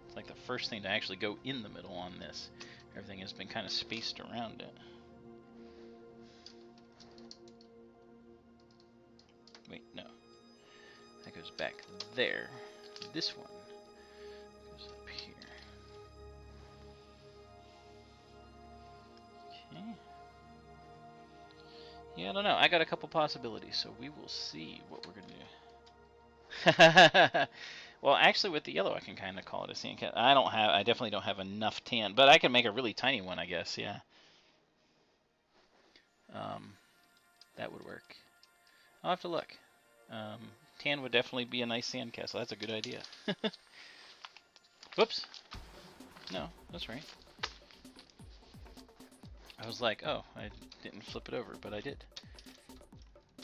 It's like the first thing to actually go in the middle on this. Everything has been kind of spaced around it. Wait, no. That goes back there. This one goes up here. Okay. Yeah, I don't know. I got a couple possibilities, so we will see what we're gonna do. Well, actually, with the yellow, I can kind of call it a sandcastle. I definitely don't have enough tan, but I can make a really tiny one, I guess. Yeah. That would work. I'll have to look. Tan would definitely be a nice sandcastle. That's a good idea. Whoops. No, that's right. I was like, oh, I didn't flip it over, but I did.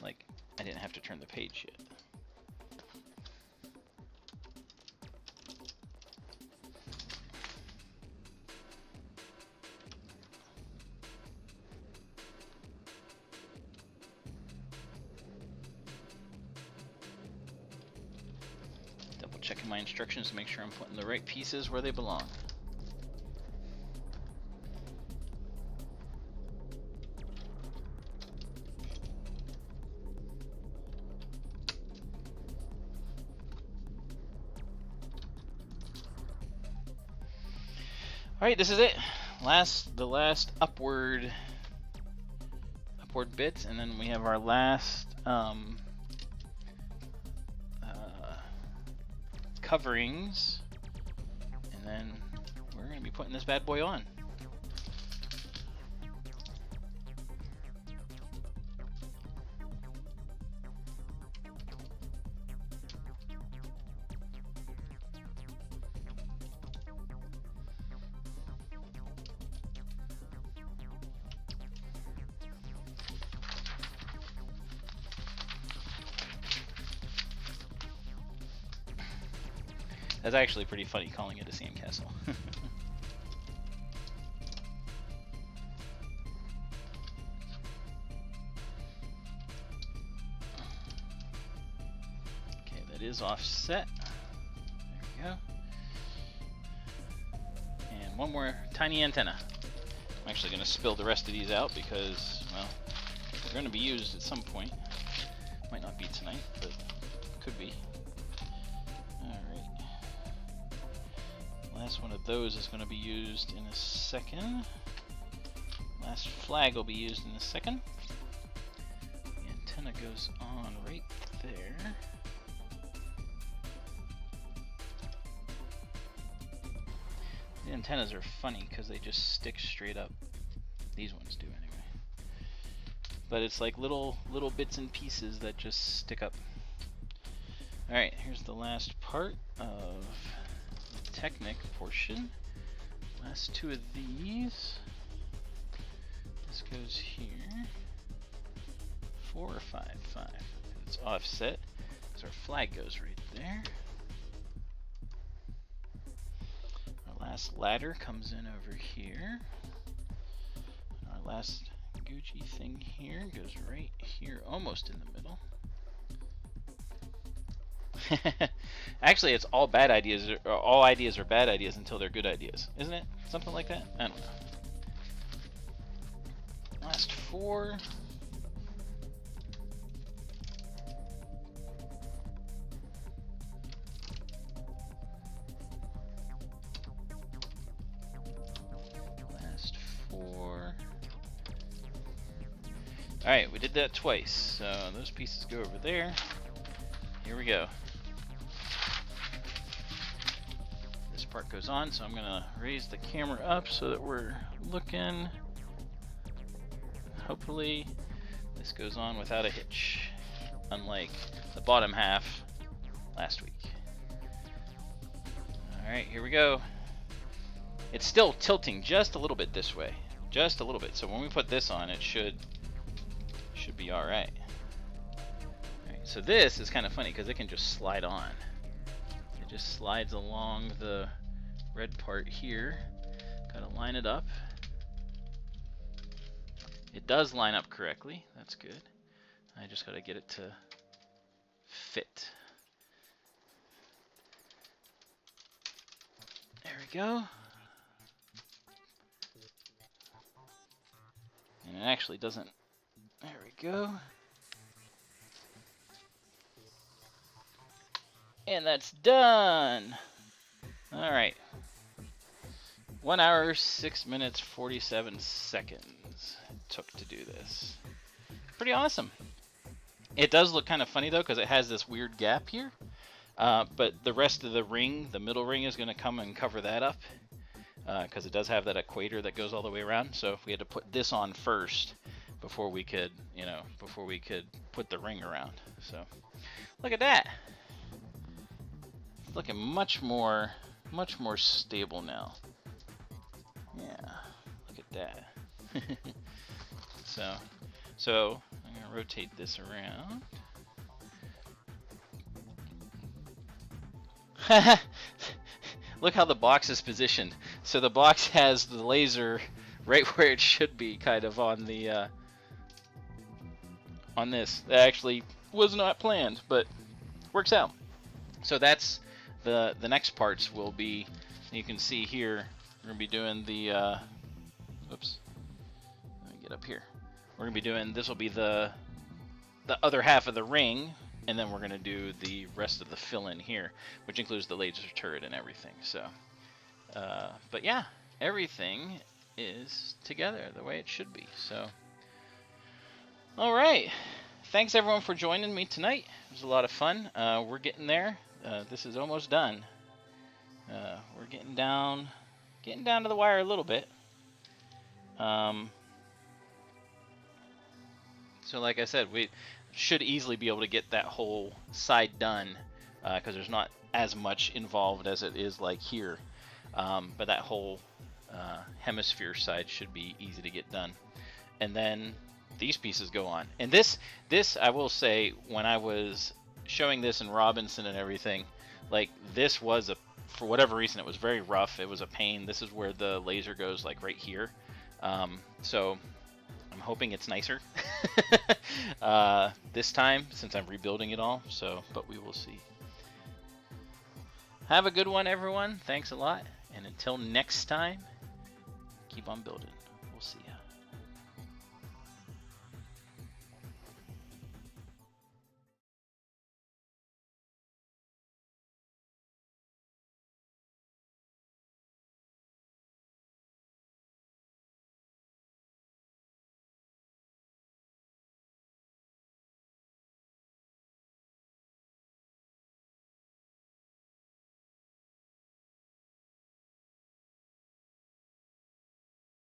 Like, I didn't have to turn the page yet. Double checking my instructions to make sure I'm putting the right pieces where they belong. Alright, this is it. The last upward bit, and then we have our last coverings, and then we're going to be putting this bad boy on. That's actually pretty funny calling it a sandcastle. Okay, that is offset. There we go. And one more tiny antenna. I'm actually going to spill the rest of these out because, well, they're going to be used at some point. Might not be tonight, but could be. Last one of those is going to be used in a second. Last flag will be used in a second. The antenna goes on right there. The antennas are funny because they just stick straight up. These ones do anyway. But it's like little bits and pieces that just stick up. Alright, here's the last part of Technic portion. Last two of these. This goes here. 4 or 5? 5. It's offset, so our flag goes right there. Our last ladder comes in over here. Our last Gucci thing here goes right here, almost in the middle. Actually, it's all bad ideas, or all ideas are bad ideas until they're good ideas, isn't it? Something like that? I don't know. Last 4. Last 4. Alright, we did that twice, so those pieces go over there. Here we go. Part goes on, so I'm gonna raise the camera up so that we're looking. Hopefully this goes on without a hitch, unlike the bottom half last week. Alright, here we go. It's still tilting just a little bit this way. Just a little bit. So when we put this on, it should be alright. Alright, so this is kind of funny because it can just slide on. It just slides along the red part here. Gotta line it up. It does line up correctly. That's good. I just gotta get it to fit. There we go. And it actually doesn't. There we go. And that's done. All right. 1 hour, 6 minutes, 47 seconds it took to do this. Pretty awesome. It does look kind of funny though, because it has this weird gap here. But the rest of the ring, the middle ring, is going to come and cover that up. Because it does have that equator that goes all the way around. So if we had to put this on first before we could, before we could put the ring around. So look at that. It's looking much more stable now. Yeah, look at that. So I'm gonna rotate this around. Look how the box is positioned. So the box has the laser right where it should be, kind of on the on this. That actually was not planned, but works out. So that's the next parts will be. You can see here we're gonna be doing the. Oops. Let me get up here. We're gonna be doing. This will be the other half of the ring. And then we're going to do the rest of the fill-in here, which includes the laser turret and everything. So, but yeah, everything is together the way it should be. So, all right. Thanks, everyone, for joining me tonight. It was a lot of fun. We're getting there. This is almost done. We're getting down to the wire a little bit. So like I said, we should easily be able to get that whole side done because there's not as much involved as it is like here. But that whole hemisphere side should be easy to get done. And then these pieces go on. And this I will say, when I was showing this in Robinson and everything, like this was for whatever reason, it was very rough. It was a pain. This is where the laser goes, like right here. So I'm hoping it's nicer this time, since I'm rebuilding it all. So, but we will see. Have a good one, everyone. Thanks a lot. And until next time, keep on building.